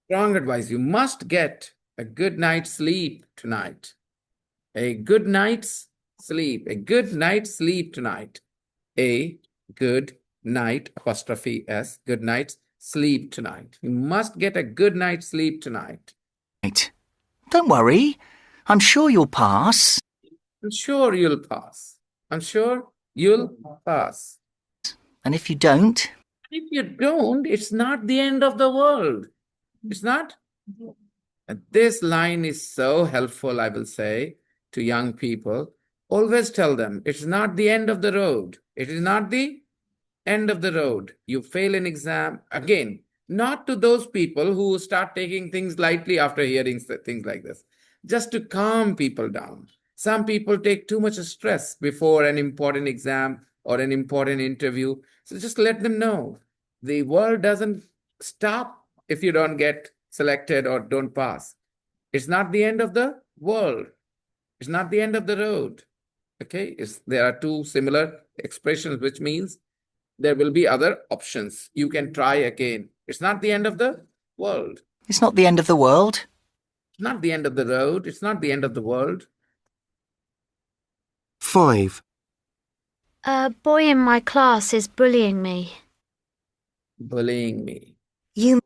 Strong advice. You must get a good night's sleep tonight. A good night's sleep. A good night's sleep tonight. A good night, apostrophe S, good night's sleep tonight. You must get a good night's sleep tonight. Don't worry. I'm sure you'll pass. I'm sure you'll pass. I'm sure you'll pass. And if you don't? If you don't, it's not the end of the world. It's not. And this line is so helpful, I will say, to young people. Always tell them it's not the end of the road. It is not the end of the road. You fail an exam. Again, not to those people who start taking things lightly after hearing things like this, just to calm people down. Some people take too much stress before an important exam or an important interview. So just let them know the world doesn't stop if you don't get selected or don't pass. It's not the end of the world. It's not the end of the road. Okay, there are two similar expressions, which means there will be other options. You can try again. It's not the end of the world. It's not the end of the world. It's not the end of the road. It's not the end of the world. 5. A boy in my class is bullying me. Bullying me. You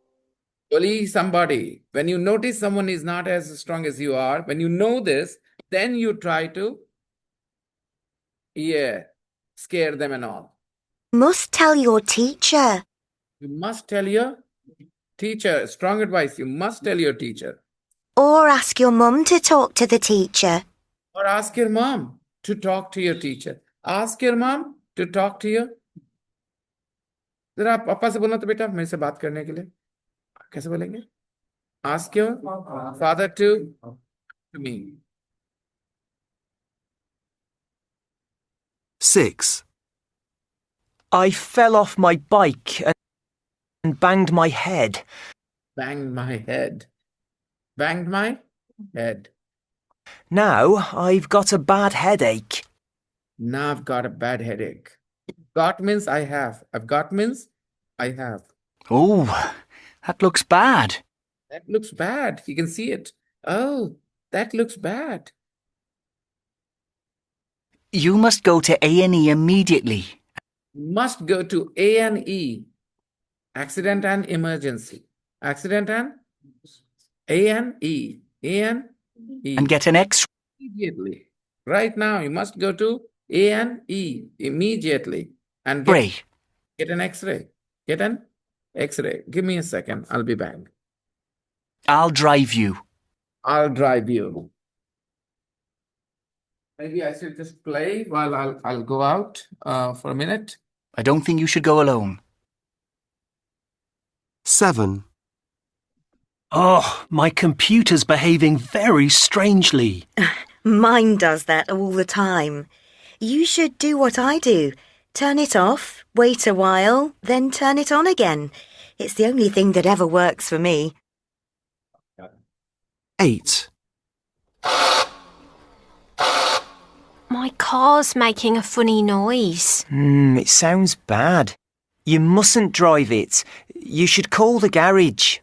Bully somebody. When you notice someone is not as strong as you are, when you know this, then you try to, scare them and all. must tell your teacher. You must tell your teacher. Strong advice. You must tell your teacher. Or ask your mum to talk to the teacher. Or ask your mom to talk to your teacher. Ask your mom to talk to your. जरा आप पापा से बोलना तो बेटा मेरे से बात करने के लिए कैसे बोलेंगे? Ask your father to me. 6. I fell off my bike and banged my head. Banged my head. Banged my head. Now I've got a bad headache. Now I've got a bad headache. Got means I have. I've got means I have. Oh, that looks bad. That looks bad. You can see it. Oh, that looks bad. You must go to A&E immediately. Must go to A&E. Accident and emergency. Accident and A&E. A&E. And get an X-ray. Immediately. Right now, you must go to A&E immediately and get an X-ray. Get an X-ray. Give me a second. I'll be back. I'll drive you. I'll drive you. Maybe I should just play while I'll go out for a minute. I don't think you should go alone. 7. Oh, my computer's behaving very strangely. Mine does that all the time. You should do what I do. Turn it off, wait a while, then turn it on again. It's the only thing that ever works for me. 8. My car's making a funny noise. It sounds bad. You mustn't drive it. You should call the garage.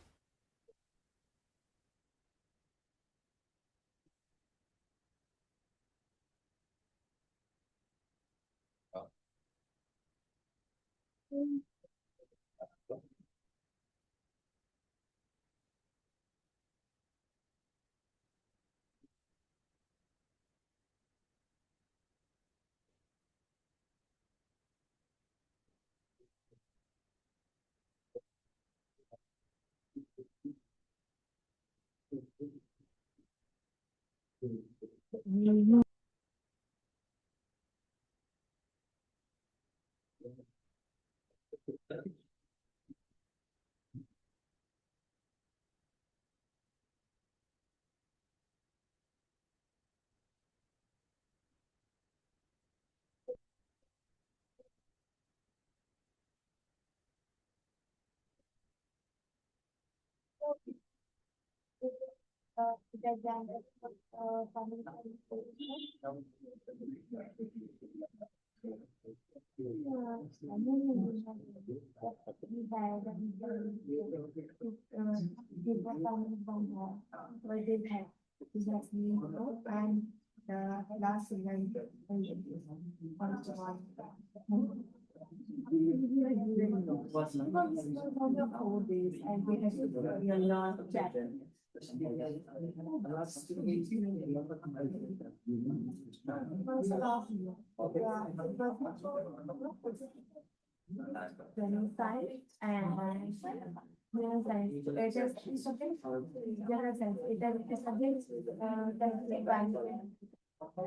And the last event.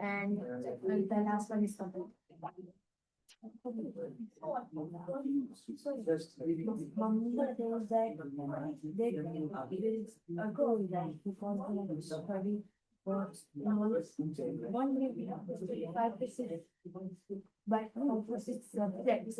And the last one is complete. Mommy says that they is a goal that because they have studied for one week, 5%, but for 6 subjects.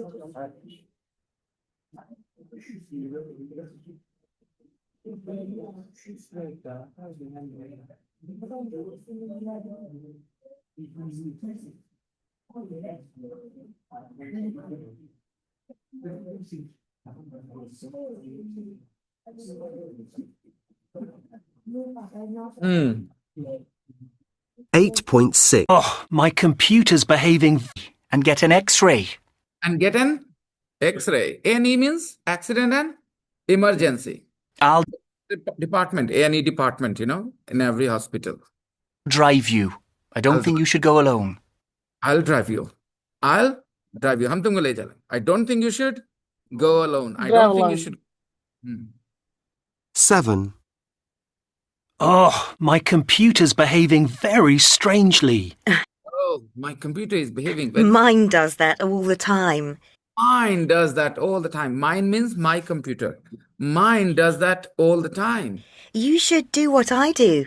Hmm. 8.6. Oh, my computer's behaving and get an X-ray. And get an X-ray. A&E means accident and emergency. I'll Department, A&E department, in every hospital. drive you. I don't think you should go alone. I'll drive you. I'll drive you. हम तुमको ले चलेंगे. I don't think you should go alone. I don't think you should. 7. Oh, my computer's behaving very strangely. Oh, my computer is behaving very. Mine does that all the time. Mine does that all the time. Mine means my computer. Mine does that all the time. You should do what I do.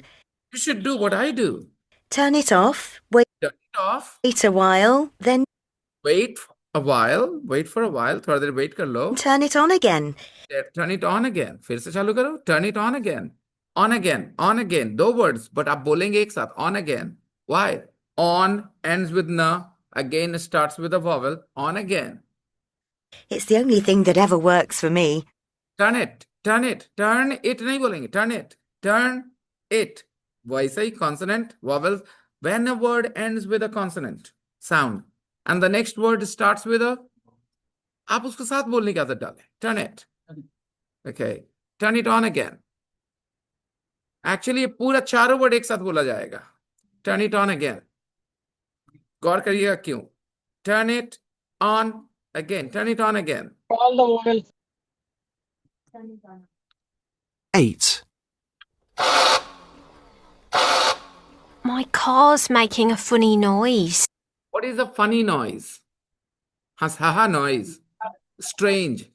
You should do what I do. Turn it off, wait Turn it off. a while, then Wait a while. Wait for a while. थोड़ा देर wait कर लो. turn it on again. Turn it on again. फिर से चालू करो. Turn it on again. On again. On again. 2 words. But आप बोलेंगे एक साथ. On again. Why? On ends with na. Again starts with a vowel. On again. It's the only thing that ever works for me. Turn it. Turn it. Turn it नहीं बोलेंगे. Turn it. Turn it. वैसे ही consonant, vowels. When a word ends with a consonant sound and the next word starts with a, आप उसके साथ बोलने की आदत डालें. Turn it. Okay. Turn it on again. Actually ये पूरा चारों वर्ड एक साथ बोला जाएगा. Turn it on again. गौर करिएगा क्यों. Turn it on again. Turn it on again. All the vowels. 8. My car's making a funny noise. What is a funny noise? Ha noise. Strange.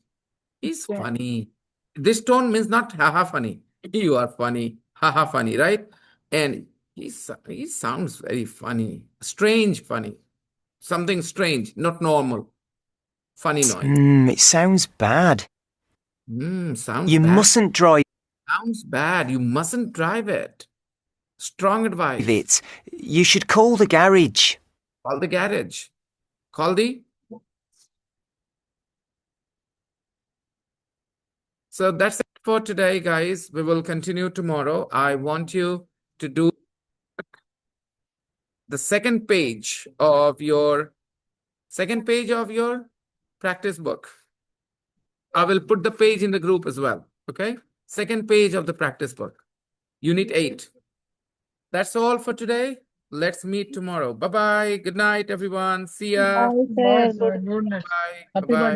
He's funny. This tone means not ha funny. You are funny. Ha funny, right? And he sounds very funny. Strange funny. Something strange, not normal. Funny noise. It sounds bad. Sounds You bad. mustn't drive Sounds bad. You mustn't drive it. Strong advice. it. You should call the garage. Call the garage. Call the. So that's it for today, guys. We will continue tomorrow. I want you to do the second page of your practice book. I will put the page in the group as well. Okay? Second page of the practice book. Unit 8. That's all for today. Let's meet tomorrow. Bye-bye. Good night, everyone. See ya. Bye, sir. Good night. Bye. Happy Bye-bye.